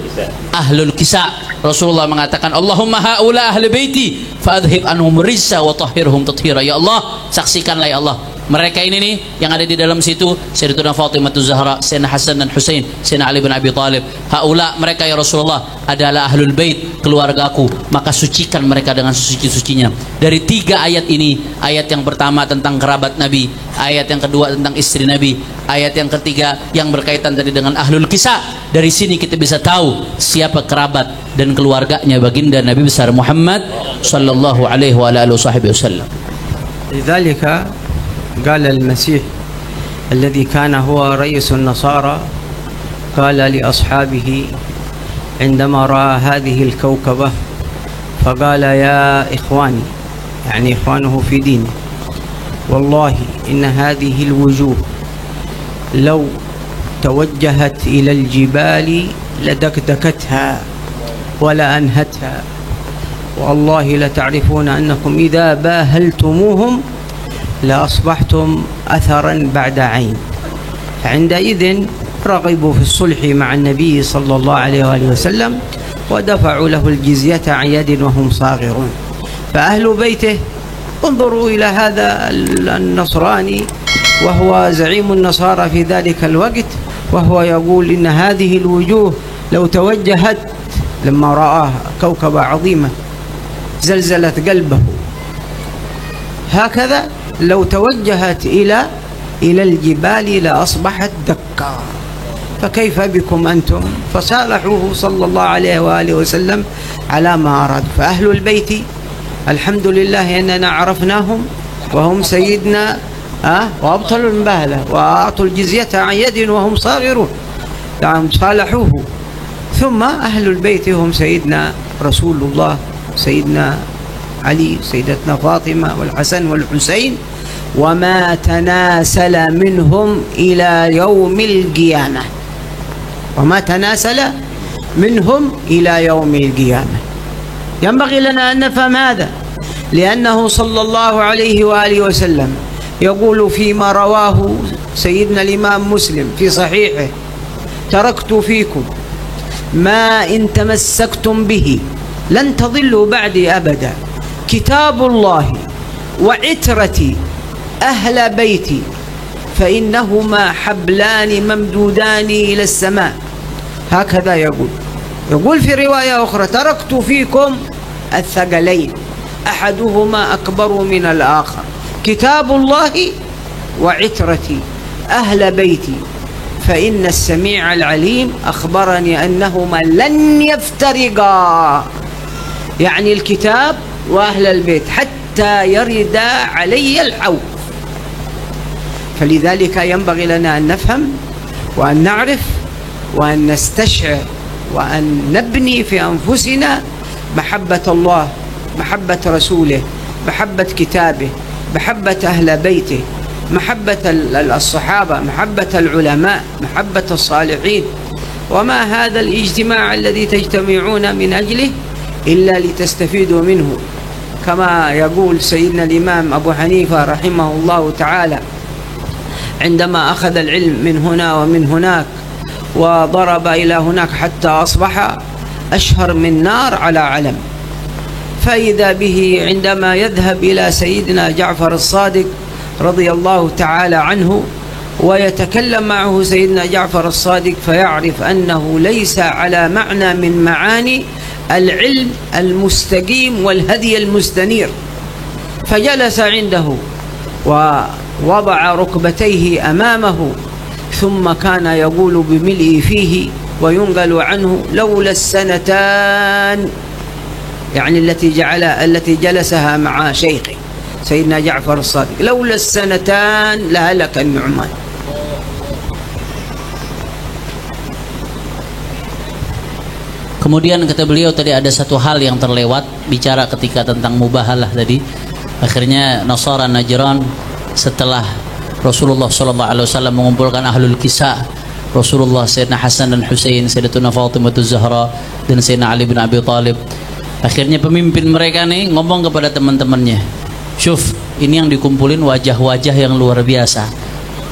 kisah. Rasulullah mengatakan, Allahumma haula ahli baiti fa'adhib anhum rijsa wa tahhirhum tathira. Ya Allah, saksikanlah ya Allah, mereka ini nih yang ada di dalam situ, Sayyidatuna Fatimah Zahra, Sayyidina Hasan dan Husain, Sayyidina Ali bin Abi Thalib. Haula, mereka ya Rasulullah adalah ahlul bait, keluargaku, maka sucikan mereka dengan sesuci-sucinya. Dari 3 ayat ini, ayat yang pertama tentang kerabat Nabi, ayat yang kedua tentang istri Nabi, ayat yang ketiga yang berkaitan tadi dengan ahlul kisah. Dari sini kita bisa tahu siapa kerabat dan keluarganya baginda Nabi besar Muhammad sallallahu alaihi wasallam. Lidzalika قال المسيح الذي كان هو رئيس النصارى قال لأصحابه عندما رأى هذه الكوكبة فقال يا إخواني، يعني إخوانه في دينه، والله إن هذه الوجوه لو توجهت إلى الجبال لدكدكتها ولا أنهتها، والله لتعرفون أنكم إذا باهلتموهم لأصبحتم أثرا بعد عين. فعندئذ رغبوا في الصلح مع النبي صلى الله عليه وآله وسلم ودفعوا له الجزية عن يد وهم صاغرون. فأهل بيته انظروا إلى هذا النصراني وهو زعيم النصارى في ذلك الوقت، وهو يقول إن هذه الوجوه لو توجهت، لما رآه كوكبة عظيمة زلزلت قلبه، هكذا لو توجهت إلى الجبال لأصبحت دكا، فكيف بكم أنتم؟ فصالحوه صلى الله عليه وآله وسلم على ما أراد. فأهل البيت الحمد لله أننا عرفناهم وهم سيدنا وأبطلوا المباهلة وأعطوا الجزية عن يد وهم صاغرون، يعني صالحوه. ثم أهل البيت هم سيدنا رسول الله، سيدنا علي، سيدتنا فاطمة والحسن والحسين، وما تناسل منهم إلى يوم القيامة، وما تناسل منهم إلى يوم القيامة. ينبغي لنا أن نفهم هذا، لأنه صلى الله عليه وآله وسلم يقول فيما رواه سيدنا الإمام مسلم في صحيحه: تركت فيكم ما إن تمسكتم به لن تضلوا بعدي أبدا، كتاب الله وعترتي أهل بيتي، فإنهما حبلان ممدودان إلى السماء. هكذا يقول في رواية أخرى: تركت فيكم الثقلين أحدهما أكبر من الآخر، كتاب الله وعترتي أهل بيتي، فإن السميع العليم أخبرني أنهما لن يفترقا، يعني الكتاب وأهل البيت، حتى يرد علي الحوض. فلذلك ينبغي لنا أن نفهم وأن نعرف وأن نستشعر وأن نبني في أنفسنا محبة الله، محبة رسوله، محبة كتابه، محبة أهل بيته، محبة الصحابة، محبة العلماء، محبة الصالحين. وما هذا الاجتماع الذي تجتمعون من أجله إلا لتستفيدوا منه، كما يقول سيدنا الإمام أبو حنيفة رحمه الله تعالى عندما أخذ العلم من هنا ومن هناك وضرب إلى هناك حتى أصبح أشهر من نار على علم، فإذا به عندما يذهب إلى سيدنا جعفر الصادق رضي الله تعالى عنه ويتكلم معه سيدنا جعفر الصادق، فيعرف أنه ليس على معنى من معاني العلم المستقيم والهدي المستنير، فجلس عنده ووضع ركبتيه أمامه، ثم كان يقول بملء فيه وينقل عنه: لولا السنتان، يعني التي جلسها مع شيخه سيدنا جعفر الصادق، لولا السنتان لهلك النعمان. Kemudian kata beliau tadi ada satu hal yang terlewat bicara ketika tentang mubahalah tadi. Akhirnya Nasara Najran setelah Rasulullah SAW mengumpulkan ahlul kisah, Rasulullah, Sayyidina Hasan dan Husain, Sayyidatuna Fatimah Zahra dan Sayyidina Ali bin Abi Thalib. Akhirnya pemimpin mereka nih ngomong kepada teman-temannya, "Syuf, ini yang dikumpulin wajah-wajah yang luar biasa.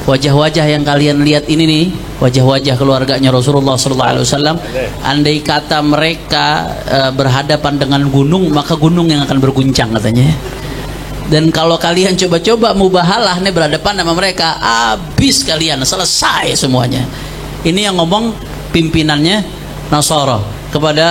Wajah-wajah yang kalian lihat ini nih, wajah-wajah keluarganya Rasulullah SAW. Andai kata mereka berhadapan dengan gunung, maka gunung yang akan berguncang," katanya. Dan kalau kalian coba-coba mubahalah nih berhadapan sama mereka, habis kalian, selesai semuanya. Ini yang ngomong pimpinannya Nasara kepada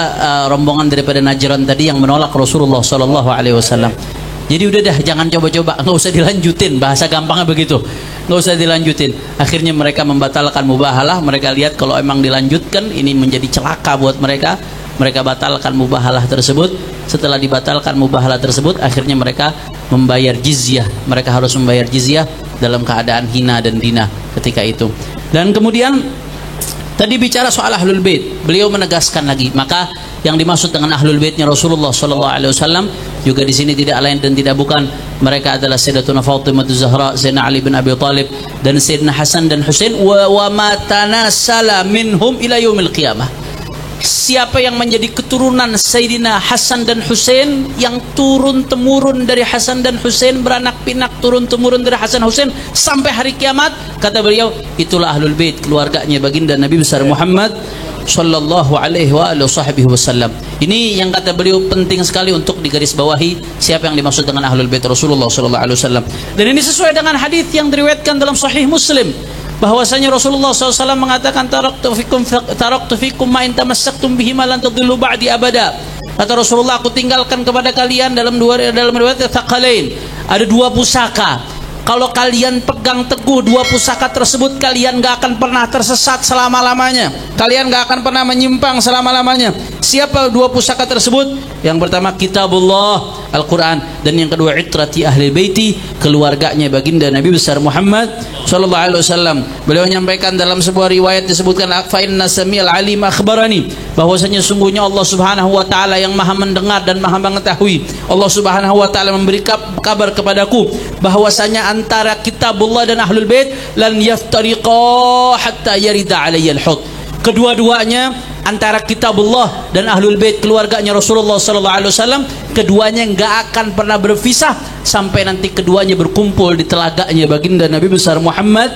rombongan daripada Najran tadi yang menolak Rasulullah SAW. Jadi udah dah, jangan coba-coba, nggak usah dilanjutin, bahasa gampangnya begitu, nggak usah dilanjutin. Akhirnya mereka membatalkan mubahalah. Mereka lihat kalau emang dilanjutkan ini menjadi celaka buat mereka. Mereka batalkan mubahalah tersebut. Setelah dibatalkan mubahalah tersebut, akhirnya mereka membayar jizyah. Mereka harus membayar jizyah dalam keadaan hina dan dina ketika itu. Dan kemudian tadi bicara soal ahlul bait, beliau menegaskan lagi, maka yang dimaksud dengan ahlul baitnya Rasulullah sallallahu alaihi wasallam juga di sini tidak lain dan tidak bukan mereka adalah Sayyidatuna Fatimah Zahra, Sayyidina Ali bin Abi Thalib dan Sayyidina Hasan dan Husain wa ma tanasala minhum ila yaumil qiyamah. Siapa yang menjadi keturunan Sayyidina Hasan dan Husain, yang turun temurun dari Hasan dan Husain, beranak pinak turun temurun dari Hasan Husain sampai hari kiamat, kata beliau, itulah ahlul bait, keluarganya baginda Nabi besar Muhammad sallallahu alaihi wasallam. Ini yang kata beliau penting sekali untuk digarisbawahi, siapa yang dimaksud dengan ahlul bait Rasulullah sallallahu alaihi wasallam. Dan ini sesuai dengan hadis yang diriwayatkan dalam Sahih Muslim, bahwasanya Rasulullah SAW mengatakan taraktu fikum ma in tamassaktum bihi ma lan tadillu ba'di abada. Kata Rasulullah, aku tinggalkan kepada kalian dalam riwayat Tsaqalain ada dua pusaka. Kalau kalian pegang teguh dua pusaka tersebut, kalian gak akan pernah tersesat selama-lamanya, kalian gak akan pernah menyimpang selama-lamanya. Siapa dua pusaka tersebut? Yang pertama kitabullah, Al-Quran, dan yang kedua itrati ahli baiti, keluarganya baginda Nabi besar Muhammad sallallahu alaihi wasallam. Beliau menyampaikan dalam sebuah riwayat disebutkan fa inna sami'al alim akhbarani, bahwasanya sungguhnya Allah Subhanahu wa taala yang Maha mendengar dan Maha mengetahui. Allah Subhanahu wa taala memberi kabar kepadaku bahwasanya antara kitabullah dan ahlul bait lan yaftariqa hatta yarida alayyal hud. Kedua-duanya, antara kitabullah dan ahlul bait keluarganya Rasulullah sallallahu alaihi wasallam, keduanya enggak akan pernah berpisah sampai nanti keduanya berkumpul di telaganya baginda Nabi besar Muhammad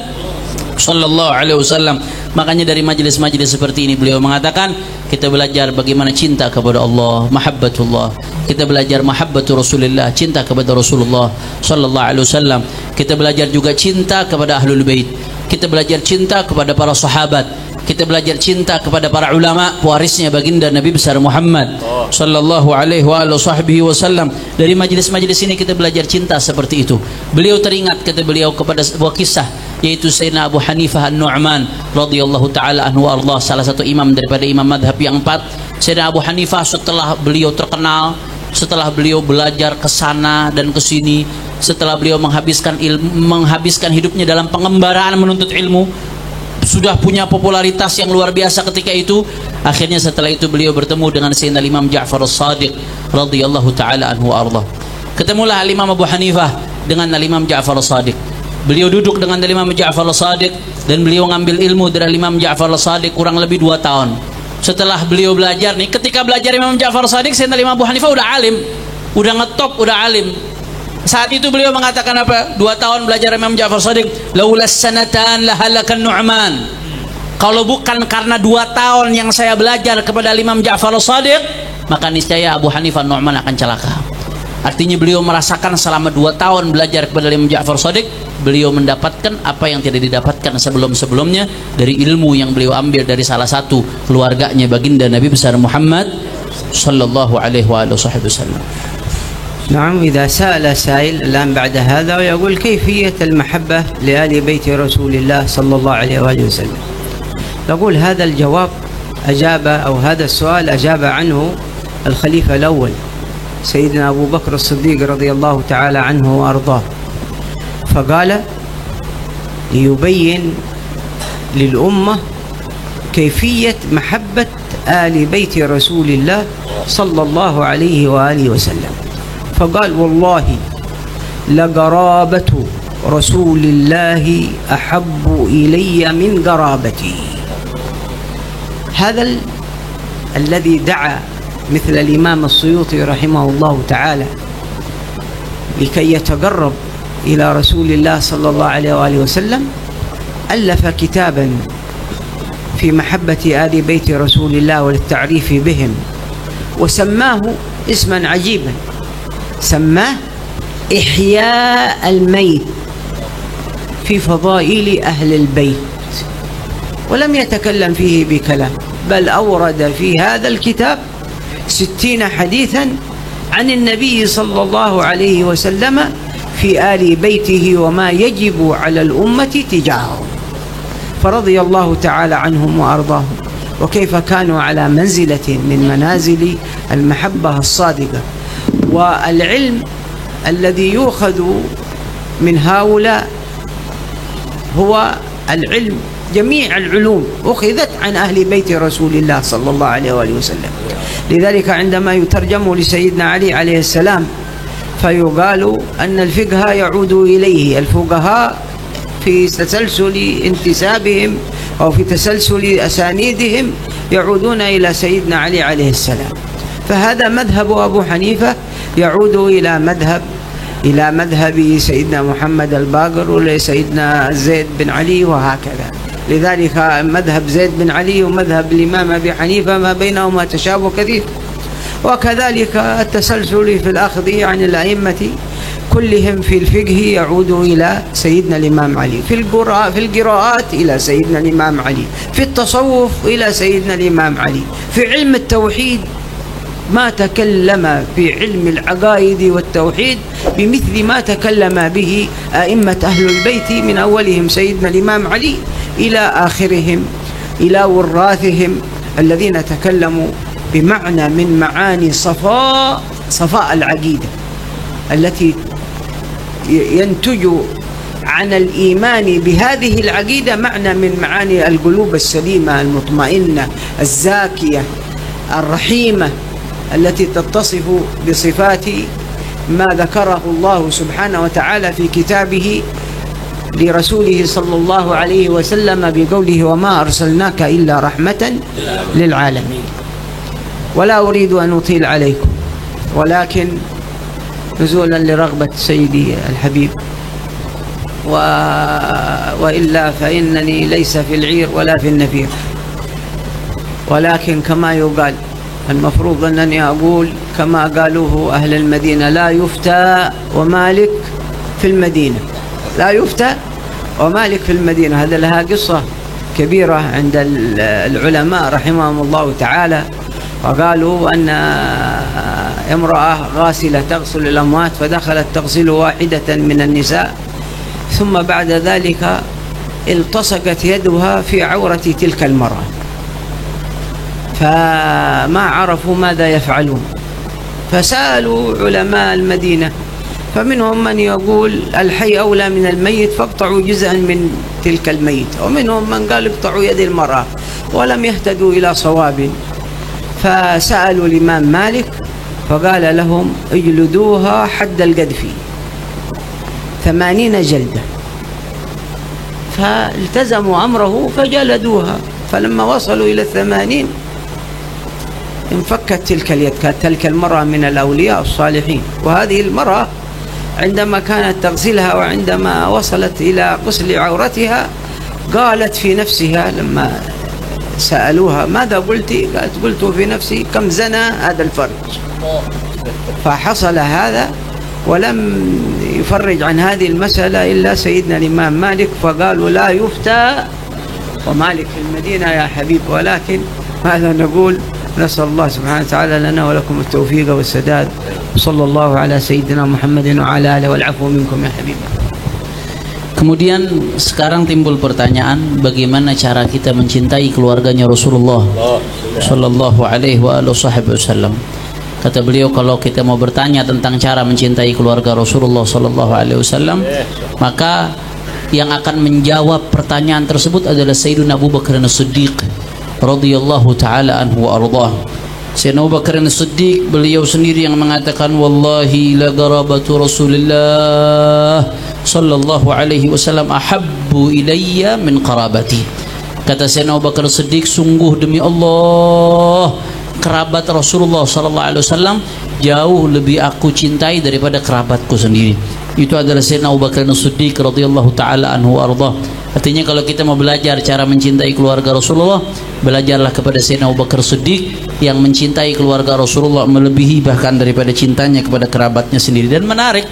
sallallahu alaihi wasallam. Makanya dari majelis-majelis seperti ini beliau mengatakan, kita belajar bagaimana cinta kepada Allah, mahabbatullah. Kita belajar mahabbatu Rasulullah, cinta kepada Rasulullah sallallahu alaihi wasallam. Kita belajar juga cinta kepada ahlul bait. Kita belajar cinta kepada para sahabat. Kita belajar cinta kepada para ulama pewarisnya baginda Nabi besar Muhammad sallallahu alaihi wasallam. Dari majelis-majelis ini kita belajar cinta seperti itu. Beliau teringat, kata beliau, kepada sebuah kisah, yaitu Sayyidina Abu Hanifah An-Nu'man radhiyallahu taala anhu Allah, salah satu imam daripada imam madhab yang 4. Sayyidina Abu Hanifah setelah beliau terkenal, setelah beliau belajar ke sana dan ke sini, setelah beliau menghabiskan hidupnya dalam pengembaraan menuntut ilmu, sudah punya popularitas yang luar biasa ketika itu. Akhirnya setelah itu beliau bertemu dengan Sayyidina Imam Ja'far As-Shadiq radhiyallahu taala anhu arda. Ketemulah Imam Abu Hanifah dengan Imam Ja'far As-Shadiq. Beliau duduk dengan Imam Ja'far As-Shadiq dan beliau ngambil ilmu dari Imam Ja'far As-Shadiq kurang lebih 2 tahun. Setelah beliau belajar nih, ketika belajar Imam Ja'far As-Shadiq, Sayyidina Imam Abu Hanifah udah alim, udah ngetop, udah alim. Saat itu beliau mengatakan apa? 2 tahun belajar Imam Ja'far Shadiq, laulas sanatan lahalakan Nu'man. Kalau bukan karena 2 tahun yang saya belajar kepada Imam Ja'far Shadiq, maka niscaya Abu Hanifah Nu'man akan celaka. Artinya beliau merasakan selama 2 tahun belajar kepada Imam Ja'far Shadiq, beliau mendapatkan apa yang tidak didapatkan sebelum-sebelumnya dari ilmu yang beliau ambil dari salah satu keluarganya baginda Nabi besar Muhammad sallallahu alaihi wasallam. نعم. إذا سأل سائل الآن بعد هذا ويقول كيفية المحبة لآل بيت رسول الله صلى الله عليه وآله وسلم، نقول هذا الجواب أجاب، أو هذا السؤال أجاب عنه الخليفة الأول سيدنا أبو بكر الصديق رضي الله تعالى عنه وأرضاه، فقال ليبين للأمة كيفية محبة آل بيت رسول الله صلى الله عليه وآله وسلم، فقال والله لقرابة رسول الله أحب إلي من قرابتي. هذا الذي دعا مثل الإمام السيوطي رحمه الله تعالى لكي يتقرب إلى رسول الله صلى الله عليه وآله وسلم، ألف كتابا في محبة آل بيت رسول الله وللتعريف بهم، وسماه اسما عجيبا، سماه إحياء الميت في فضائل أهل البيت، ولم يتكلم فيه بكلام، بل أورد في هذا الكتاب 60 حديثا عن النبي صلى الله عليه وسلم في آل بيته وما يجب على الأمة تجاههم، فرضي الله تعالى عنهم وأرضاهم، وكيف كانوا على منزلة من منازل المحبة الصادقة. والعلم الذي يؤخذ من هؤلاء هو العلم جميع العلوم أخذت عن أهل بيت رسول الله صلى الله عليه وآله وسلم. لذلك عندما يترجم لسيدنا علي عليه السلام فيقال أن الفقه يعود إليه، الفقهاء في تسلسل انتسابهم أو في تسلسل أسانيدهم يعودون إلى سيدنا علي عليه السلام. فهذا مذهب أبو حنيفة يعود إلى مذهب سيدنا محمد الباقر ولسيدنا زيد بن علي وهكذا. لذلك مذهب زيد بن علي ومذهب الإمام أبي حنيفة ما بينهما تشابه كثير. وكذلك التسلسل في الأخذ عن الأئمة كلهم في الفقه يعود إلى سيدنا الإمام علي، في القراءات إلى سيدنا الإمام علي، في التصوف إلى سيدنا الإمام علي، في علم التوحيد ما تكلم في علم العقائد والتوحيد بمثل ما تكلم به أئمة أهل البيت من أولهم سيدنا الإمام علي إلى آخرهم إلى وراثهم الذين تكلموا بمعنى من معاني صفاء العقيدة التي ينتج عن الإيمان بهذه العقيدة معنى من معاني القلوب السليمة المطمئنة الزاكية الرحيمة التي تتصف بصفات ما ذكره الله سبحانه وتعالى في كتابه لرسوله صلى الله عليه وسلم بقوله وما أرسلناك إلا رحمة للعالمين. ولا أريد أن أطيل عليكم، ولكن نزولا لرغبة سيدي الحبيب وإلا فإنني ليس في العير ولا في النفير، ولكن كما يقال المفروض أنني أقول كما قالوه أهل المدينة لا يفتى ومالك في المدينة، لا يفتى ومالك في المدينة. هذا لها قصة كبيرة عند العلماء رحمهم الله تعالى، وقالوا أن امرأة غاسلة تغسل الأموات فدخلت تغسل واحدة من النساء، ثم بعد ذلك التصقت يدها في عورة تلك المرأة، فما عرفوا ماذا يفعلون، فسألوا علماء المدينة، فمنهم من يقول الحي أولى من الميت فاقطعوا جزءا من تلك الميت، ومنهم من قال اقطعوا يد المرأة، ولم يهتدوا إلى صواب. فسألوا الإمام مالك فقال لهم اجلدوها حد القذف 80 جلدة، فالتزموا أمره فجلدوها. فلما وصلوا إلى 80 انفكت تلك اليد، كانت تلك المرأة من الأولياء الصالحين. وهذه المرأة عندما كانت تغسلها وعندما وصلت إلى غسل عورتها قالت في نفسها لما سألوها ماذا قلت؟ قالت قلت في نفسي كم زنى هذا الفرج. فحصل هذا ولم يفرج عن هذه المسألة إلا سيدنا الإمام مالك، فقالوا لا يفتى ومالك في المدينة يا حبيب. ولكن ماذا نقول؟ نسأل الله سبحانه وتعالى لنا ولكم التوفيق والسداد، وصلى الله على سيدنا محمد وعلى آله والعفو منكم ya Habib. Kemudian sekarang timbul pertanyaan, bagaimana cara kita mencintai keluarganya Rasulullah Sallallahu Alaihi Wasallam. Kata beliau, kalau kita mau bertanya tentang cara mencintai keluarga Rasulullah Sallallahu Alaihi Wasallam, maka yang akan menjawab pertanyaan tersebut adalah Sayyidina Abu Bakar As-Siddiq radhiyallahu taala anhu wa ardhah. Sayyidina Abu Bakar As-Siddiq beliau sendiri yang mengatakan wallahi la garabatu Rasulillah sallallahu alaihi wasallam ahabbu ilayya min qarabati. Kata Sayyidina Abu Bakar As-Siddiq, sungguh demi Allah kerabat Rasulullah sallallahu alaihi wasallam jauh lebih aku cintai daripada kerabatku sendiri. Itu adalah Sayyidina Abu Bakar As-Siddiq radhiyallahu taala anhu arda. Artinya kalau kita mau belajar cara mencintai keluarga Rasulullah, belajarlah kepada Sayyidina Abu Bakar As-Siddiq yang mencintai keluarga Rasulullah melebihi bahkan daripada cintanya kepada kerabatnya sendiri. Dan menarik,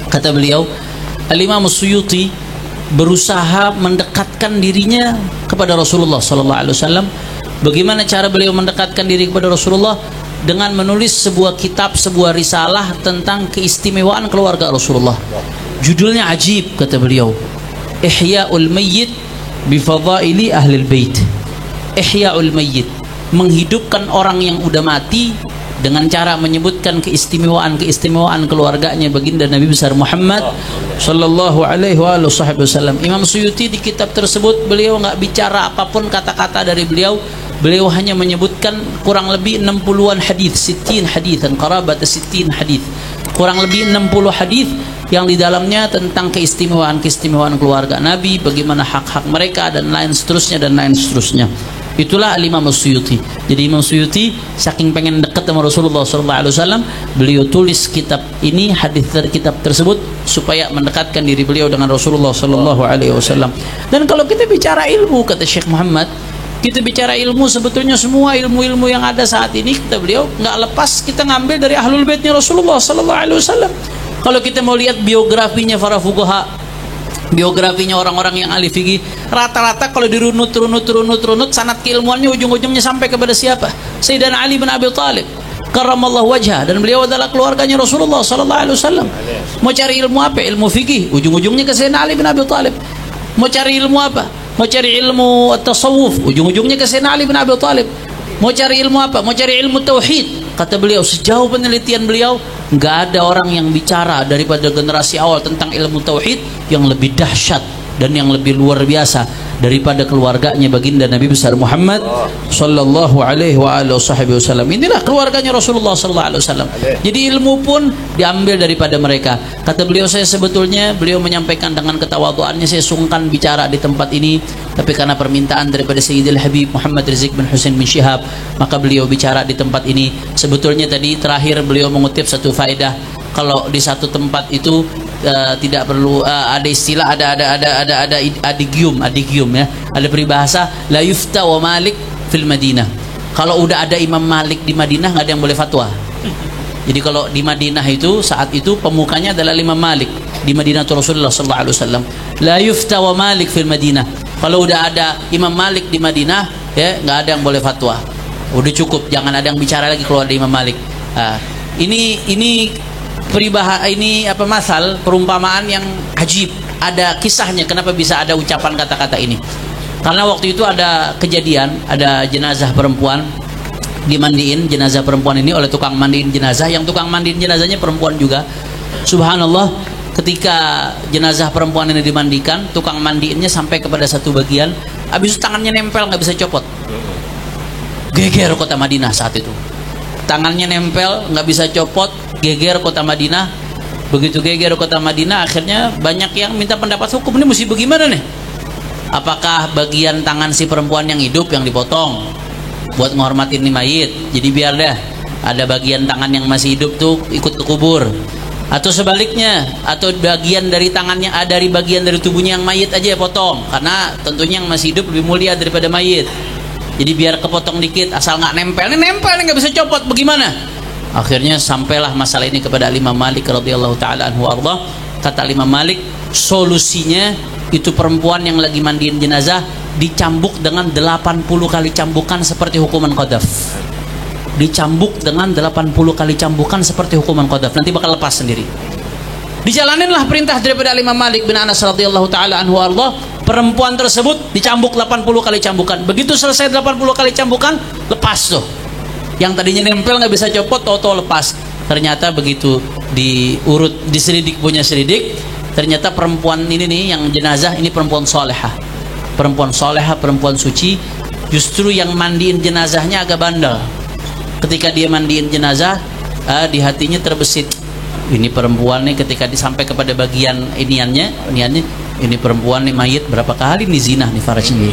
kata beliau, Al-Imam As-Suyuti berusaha mendekatkan dirinya kepada Rasulullah sallallahu alaihi wasallam. Bagaimana cara beliau mendekatkan diri kepada Rasulullah? Dengan menulis sebuah kitab, sebuah risalah tentang keistimewaan keluarga Rasulullah. Judulnya ajib, kata beliau, Ihya'ul Mayyit bifadaili Ahlul Bait. Ihya'ul Mayyit, menghidupkan orang yang udah mati dengan cara menyebutkan keistimewaan keluarganya baginda Nabi besar Muhammad sallallahu alaihi wasallam. Imam Suyuti di kitab tersebut beliau nggak bicara apapun kata-kata dari beliau hanya menyebutkan kurang lebih 60-an hadis, 60 hadisan, qarabat 60 hadis, kurang lebih 60 hadis yang di dalamnya tentang keistimewaan keluarga Nabi, bagaimana hak-hak mereka dan lain seterusnya. Itulah Imam Suyuti. Jadi Imam Suyuti saking pengen dekat sama Rasulullah SAW, beliau tulis kitab ini, kitab tersebut supaya mendekatkan diri beliau dengan Rasulullah SAW. Dan kalau kita bicara ilmu, kata Syekh Muhammad, kita bicara ilmu, sebetulnya semua ilmu-ilmu yang ada saat ini, kata beliau, nggak lepas kita ngambil dari ahlul baitnya Rasulullah SAW. Kalau kita mau lihat biografinya para fuqaha, biografinya orang-orang yang ahli fikih, rata-rata kalau dirunut sanad keilmuannya ujung-ujungnya sampai kepada siapa? Sayyidina Ali bin Abi Thalib karramallahu wajhah, dan beliau adalah keluarganya Rasulullah SAW. Mau cari ilmu apa? Ilmu fikih, ujung-ujungnya ke Sayyidina Ali bin Abi Thalib. Mau cari ilmu apa? Mau cari ilmu tasawuf, ujung-ujungnya ke Sayyidina Ali bin Abi Thalib. Mau cari ilmu apa? Mau cari ilmu tauhid. Kata beliau, sejauh penelitian beliau, nggak ada orang yang bicara daripada generasi awal tentang ilmu tauhid yang lebih dahsyat dan yang lebih luar biasa daripada keluarganya baginda Nabi besar Muhammad sallallahu alaihi wasallam. Inilah keluarganya Rasulullah sallallahu alaihi wasallam. Jadi ilmu pun diambil daripada mereka. Kata beliau, saya sebetulnya, beliau menyampaikan dengan ketawaduannya, saya sungkan bicara di tempat ini, tapi karena permintaan daripada Sayyidil Habib Muhammad Rizik bin Husain bin Syihab, maka beliau bicara di tempat ini. Sebetulnya tadi terakhir beliau mengutip satu faedah, kalau di satu tempat itu tidak perlu ada istilah, ada adigium ya, ada peribahasa la yufta wa Malik fil Madinah. Kalau udah ada Imam Malik di Madinah, nggak ada yang boleh fatwa. Jadi kalau di Madinah itu saat itu pemukanya adalah Imam Malik di Madinah Rasulullah sallallahu alaihi wasallam. La yufta wa Malik fil Madinah. Kalau udah ada Imam Malik di Madinah, ya nggak ada yang boleh fatwa. Udah cukup, jangan ada yang bicara lagi keluar dari Imam Malik. Ini masal perumpamaan yang ajib. Ada kisahnya kenapa bisa ada ucapan kata-kata ini. Karena waktu itu ada kejadian, ada jenazah perempuan dimandiin, jenazah perempuan ini oleh tukang mandiin jenazah, yang tukang mandiin jenazahnya perempuan juga. Subhanallah, ketika jenazah perempuan ini dimandikan, tukang mandiinnya sampai kepada satu bagian, habis itu tangannya nempel, nggak bisa copot. Geger kota Madinah saat itu. Tangannya nempel, nggak bisa copot, geger kota Madinah. Begitu geger kota Madinah, akhirnya banyak yang minta pendapat hukum, ini mesti bagaimana nih? Apakah bagian tangan si perempuan yang hidup yang dipotong buat menghormatin nih mayit, jadi biar dah ada bagian tangan yang masih hidup tuh ikut ke kubur, atau sebaliknya, atau bagian dari tangannya dari bagian dari tubuhnya yang mayit aja potong, karena tentunya yang masih hidup lebih mulia daripada mayit. Jadi biar kepotong dikit, asal nggak nempel, ini nempel nggak bisa copot, bagaimana? Akhirnya sampailah masalah ini kepada Imam Malik radhiyallahu taala anhu arda. Kata Imam Malik, solusinya itu perempuan yang lagi mandiin jenazah dicambuk dengan 80 kali cambukan seperti hukuman qadhaf. Dicambuk dengan 80 kali cambukan seperti hukuman qadhaf, nanti bakal lepas sendiri. Dijalaninlah perintah daripada Imam Malik bin Anas radhiyallahu taala anhu arda. Perempuan tersebut dicambuk 80 kali cambukan. Begitu selesai 80 kali cambukan, lepas tuh. Yang tadinya nempel nggak bisa copot, toto lepas. Ternyata begitu diselidik punya selidik, ternyata perempuan ini nih yang jenazah ini perempuan solehah, perempuan suci. Justru yang mandiin jenazahnya agak bandel. Ketika dia mandiin jenazah, di hatinya terbesit, ini perempuan nih ketika disampai kepada bagian iniannya, ini perempuan nih mayit berapa kali nih zina nih farajnya.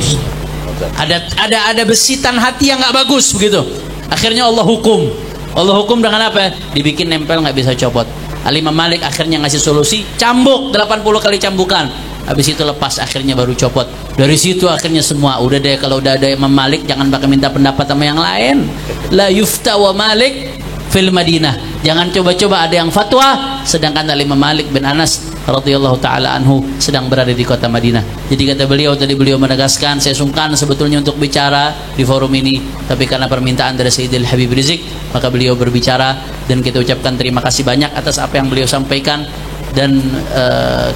Ada besitan hati yang nggak bagus begitu. Akhirnya Allah hukum dengan apa? Dibikin nempel nggak bisa copot. Imam Malik akhirnya ngasih solusi, cambuk 80 kali cambukan. Habis itu lepas, akhirnya baru copot. Dari situ akhirnya semua udah deh, kalau udah ada Imam Malik jangan pakai minta pendapat sama yang lain. La yufta wa Malik fil Madinah. Jangan coba-coba ada yang fatwa sedangkan Imam Malik bin Anas radhiyallahu taala anhu sedang berada di kota Madinah. Jadi kata beliau tadi, beliau menegaskan, saya sungkan sebetulnya untuk bicara di forum ini, tapi karena permintaan dari Sayyidil Habib Rizik, maka beliau berbicara, dan kita ucapkan terima kasih banyak atas apa yang beliau sampaikan. Dan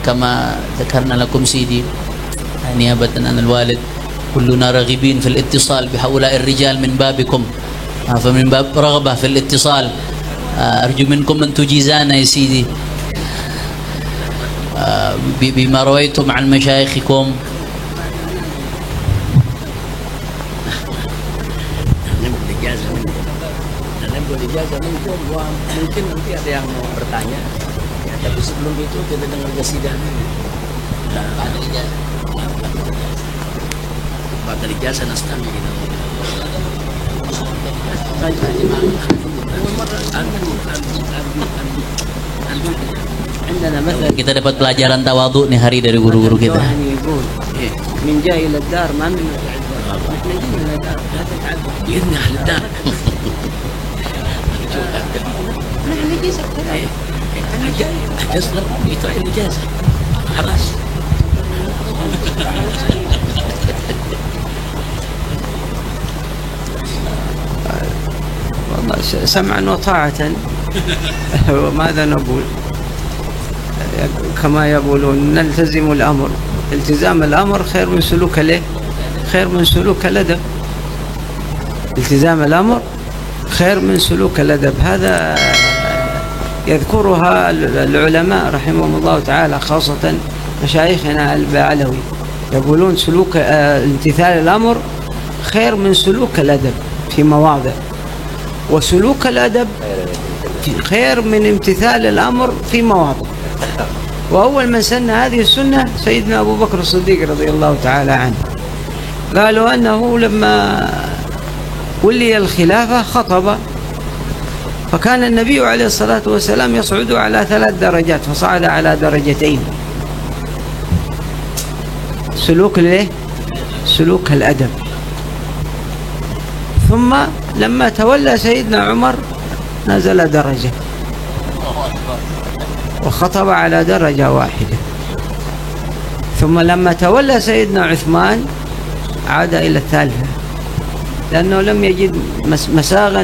kama dzakarna lakum sidi niyabatan anil walid kulluna raghibin fil ittisal bihaula'ir rijal min babikum فمن باب رغبة في الاتصال أرجو منكم أن تجيزانا يا سيدي بما رويتم عن مشايخكم. Ijazah minkum, mungkin nanti ada yang mau bertanya ya, tapi sebelum itu kita dengar qasidah dulu. Ada ijazah. Batal ijazah nastami kita. Kita dapat pelajaran tawadhu nih hari dari guru-guru kita. Min jahil ad-dar ma min ad-dar. Itu ijazah. Habis. والله سمعا وطاعة وماذا نقول كما يقولون نلتزم الأمر. التزام الأمر خير من سلوك له، خير من سلوك الأدب. التزام الأمر خير من سلوك الأدب. هذا يذكرها العلماء رحمهم الله تعالى، خاصة مشايخنا البعلوي، يقولون سلوك امتثال الأمر خير من سلوك الأدب في مواضع، وسلوك الأدب خير من امتثال الأمر في مواضع. وأول من سن هذه السنة سيدنا أبو بكر الصديق رضي الله تعالى عنه. قالوا أنه لما ولي الخلافة خطب، فكان النبي عليه الصلاة والسلام يصعد على 3 درجات، فصعد على 2. سلوك له سلوك الأدب. ثم لما تولى سيدنا عمر نزل درجة وخطب على 1 درجة. ثم لما تولى سيدنا عثمان عاد إلى 3، لأنه لم يجد مساغا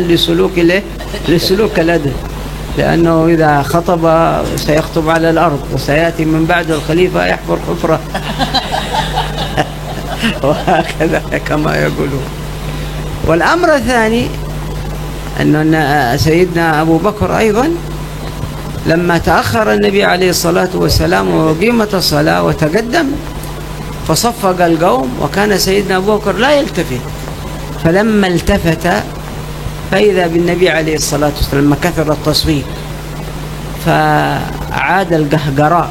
لسلوك الأدب، لأنه إذا خطب سيخطب على الأرض، وسيأتي من بعد الخليفة يحفر حفرة وهكذا كما يقولون. والأمر الثاني أن سيدنا أبو بكر أيضا لما تأخر النبي عليه الصلاة والسلام وقيمة الصلاة وتقدم فصفق القوم، وكان سيدنا أبو بكر لا يلتفت، فلما التفت فإذا بالنبي عليه الصلاة والسلام لما كثر التصفيق فعاد القهقراء،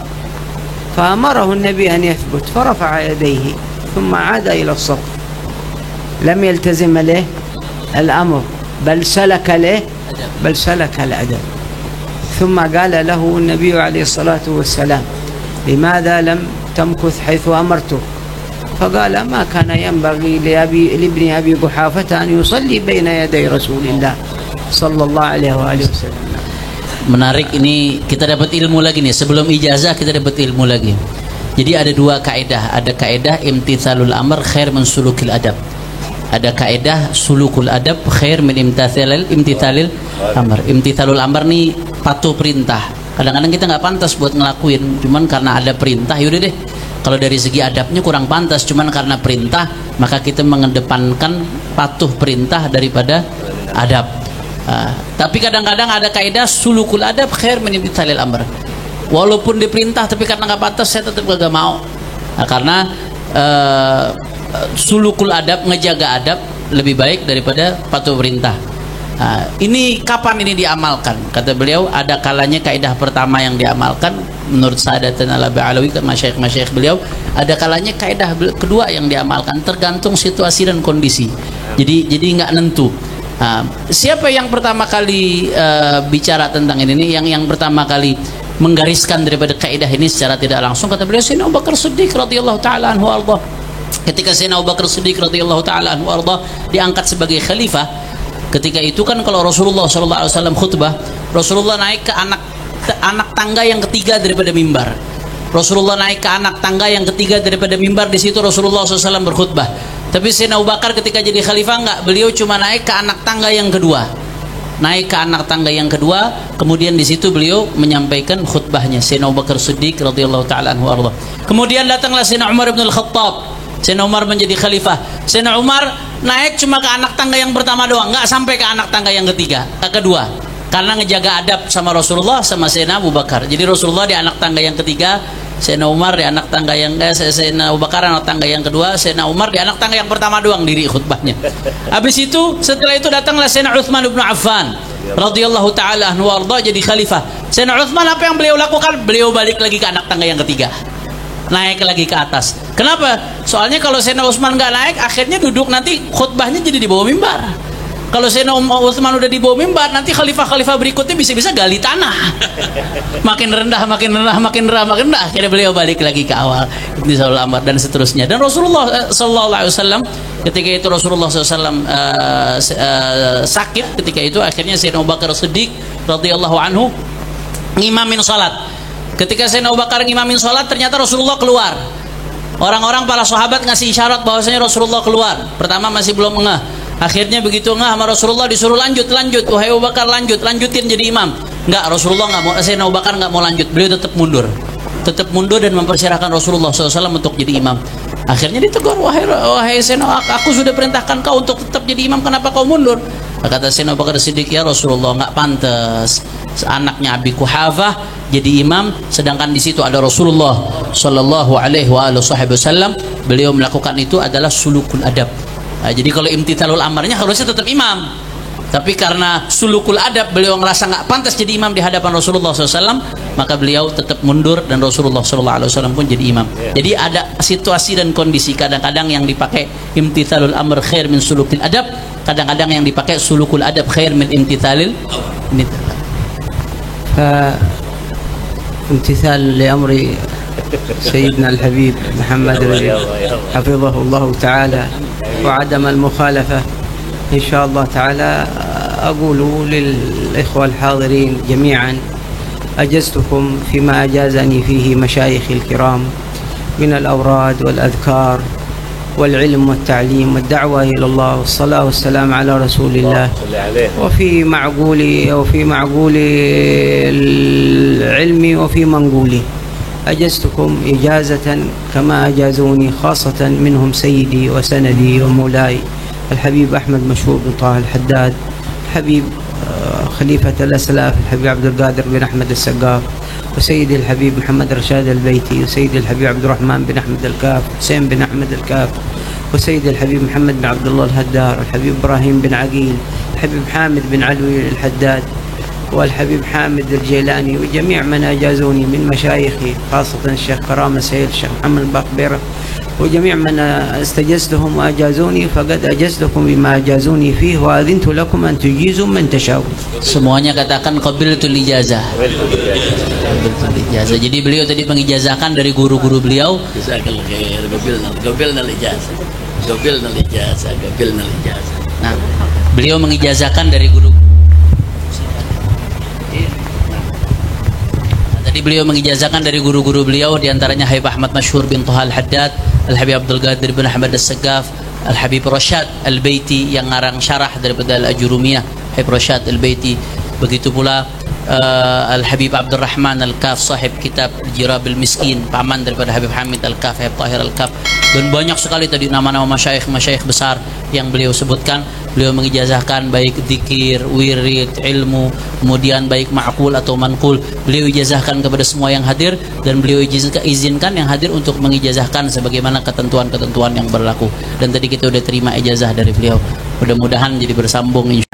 فأمره النبي أن يثبت فرفع يديه ثم عاد إلى الصف، لم يلتزم له الأمر بل سلك الأدب. ثم قال له النبي عليه الصلاة والسلام: لماذا لم تمكث حيث أمرته؟ فقال: ما كان ينبغي لابن أبي قحافة أن يصلي بين يدي رسول الله صلى الله عليه وآله وسلم. Menarik, ini kita dapat ilmu lagi nih. Sebelum ijazah kita dapat ilmu lagi. Jadi ada 2 kaidah. Ada kaidah imtithalul amr khair min sulukil adab. Ada kaidah sulukul adab khair min imtithalil amr. Imtithalul amr nih patuh perintah. Kadang-kadang kita nggak pantas buat ngelakuin, cuman karena ada perintah yaudah deh. Kalau dari segi adabnya kurang pantas, cuman karena perintah maka kita mengedepankan patuh perintah daripada adab. Tapi kadang-kadang ada kaidah sulukul adab khair min imtithalil amr. Walaupun diperintah tapi karena nggak pantas saya tetap gak mau. Karena sulukul adab, ngejaga adab lebih baik daripada patuh perintah. Ini kapan ini diamalkan? Kata beliau, ada kalanya kaidah pertama yang diamalkan menurut Sadatana Al-Ba'alawi, masyayikh beliau, ada kalanya kaidah kedua yang diamalkan, tergantung situasi dan kondisi. Jadi nggak nentu. Siapa yang pertama kali bicara tentang ini? Yang pertama kali menggariskan daripada kaidah ini secara tidak langsung, kata beliau, Sayyidina Abu Bakar Siddiq radhiyallahu taala anhu arda. Ketika Sayyidina Abu Bakar Siddiq radhiyallahu taala anhu arda diangkat sebagai khalifah, ketika itu kan kalau Rasulullah sallallahu alaihi wasallam khutbah, Rasulullah naik ke anak tangga yang ketiga daripada mimbar. Rasulullah naik ke anak tangga yang ketiga daripada mimbar, di situ Rasulullah SAW berkhutbah. Tapi Sayyidina Abu Bakar ketika jadi khalifah enggak, beliau cuma naik ke anak tangga yang kedua. Naik ke anak tangga yang kedua, kemudian di situ beliau menyampaikan khutbahnya. Sayyidina Abu Bakar Siddiq radhiyallahu taala anhu arda. Kemudian datanglah Sayyidina Umar bin Al-Khattab Sayyidina Umar menjadi khalifah. Sayyidina Umar naik cuma ke anak tangga yang pertama doang, nggak sampai ke anak tangga yang kedua, karena ngejaga adab sama Rasulullah sama Sayyidina Abu Bakar. Jadi Rasulullah di anak tangga yang ketiga, Sayyidina Umar di anak tangga yang Sayyidina Abu Bakar anak tangga yang kedua, Sayyidina Umar di anak tangga yang pertama doang diri khutbahnya. Habis itu setelah itu datanglah Sayyidina Utsman bin Affan radhiyallahu taala anhu warda jadi khalifah. Sayyidina Utsman apa yang beliau lakukan? Beliau balik lagi ke anak tangga yang ketiga, naik lagi ke atas. Kenapa? Soalnya kalau Sayyidina Utsman nggak naik, akhirnya duduk nanti khutbahnya jadi di bawah mimbar. Kalau Sayyidina Utsman udah di bawah mimbar, nanti khalifah-khalifah berikutnya bisa-bisa gali tanah. Makin rendah, makin rendah, makin rendah, makin rendah. Akhirnya beliau balik lagi ke awal. Ibnu Saul Amr dan seterusnya. Dan Rasulullah sallallahu alaihi wasallam ketika itu Rasulullah SAW sakit ketika itu, akhirnya Sayyidina Abu Bakar Siddiq radhiyallahu anhu ngimamin salat. Ketika Sayyidina Abu Bakar ngimamin salat, ternyata Rasulullah keluar. Orang-orang para sahabat ngasih isyarat bahwasanya Rasulullah keluar. Pertama masih belum ngeh. Akhirnya begitu ngeh sama Rasulullah disuruh lanjut. Wahai Abu Bakar lanjutin jadi imam. Enggak, Rasulullah enggak mau, Sayyidina Abu Bakar enggak mau lanjut. Beliau tetap mundur dan mempersilahkan Rasulullah SAW untuk jadi imam. Akhirnya ditegur, wahai Sayyidina, aku sudah perintahkan kau untuk tetap jadi imam, kenapa kau mundur? Kata Sayyidina Abu Bakar Siddiq, ya Rasulullah, enggak pantas anaknya Abi Quhafah jadi imam, sedangkan di situ ada Rasulullah sallallahu alaihi wasallam. Beliau melakukan itu adalah sulukul adab. Nah, jadi kalau imtithalul amarnya harusnya tetap imam, tapi karena sulukul adab beliau ngerasa nggak pantas jadi imam di hadapan Rasulullah SAW, maka beliau tetap mundur dan Rasulullah SAW pun jadi imam. Jadi ada situasi dan kondisi, kadang-kadang yang dipakai imtithalul amr khair min sulukul adab, kadang-kadang yang dipakai sulukul adab khair min imtithalil. امتثال لأمر سيدنا الحبيب محمد حفظه الله تعالى وعدم المخالفة إن شاء الله تعالى. أقول للإخوة الحاضرين جميعا أجزتكم فيما أجازني فيه مشايخ الكرام من الأوراد والأذكار والعلم والتعليم والدعوة إلى الله والصلاة والسلام على رسول الله، وفي معقول العلم وفي منقوله. أجزتكم إجازة كما أجازوني، خاصة منهم سيدي وسندي ومولاي الحبيب أحمد مشهور بن طه الحداد، الحبيب خليفة الأسلاف الحبيب عبد القادر بن أحمد السقاف، وسيدي الحبيب محمد رشاد البيتي، وسيدي الحبيب عبد الرحمن بن أحمد الكاف، حسين بن أحمد الكاف، وسيدي الحبيب محمد بن عبد الله الهدار، الحبيب إبراهيم بن عقيل، الحبيب حامد بن علوي الحداد، والحبيب حامد الجيلاني، وجميع من أجازوني من مشايخي، خاصة الشيخ كرامة سيد، الشيخ محمد الباقبيرة، وجميع من استجزتهم وأجازوني، فقد أجزتكم بما أجازوني فيه وأذنت لكم أن تجيزوا من تشاءون. Semuanya katakan qabiltul ijazah. Jadi beliau tadi mengijazahkan dari guru-guru beliau. Nah, beliau mengijazahkan dari guru. Tadi beliau mengijazahkan dari guru-guru beliau, diantaranya Habib Ahmad Mashhur bin Taha Al-Haddad, Al-Habib Abdul Qadir bin Ahmad As-Sagaf, Al-Habib Rashad Al-Baiti yang ngarang syarah daripada Al-Ajurumiyah, Habib Rashad Al-Baiti. Begitu pula Al-Habib Abdul Rahman Al-Kaf, sahib kitab Jirab Al-Miskin, paman daripada Habib Hamid Al-Kaf, Habib Tahir Al-Kaf. Dan banyak sekali tadi nama-nama masyayikh besar yang beliau sebutkan. Beliau mengijazahkan baik zikir, wirid, ilmu, kemudian baik ma'qul atau manqul. Beliau ijazahkan kepada semua yang hadir, dan beliau izinkan yang hadir untuk mengijazahkan sebagaimana ketentuan-ketentuan yang berlaku. Dan tadi kita sudah terima ijazah dari beliau. Mudah-mudahan jadi bersambung.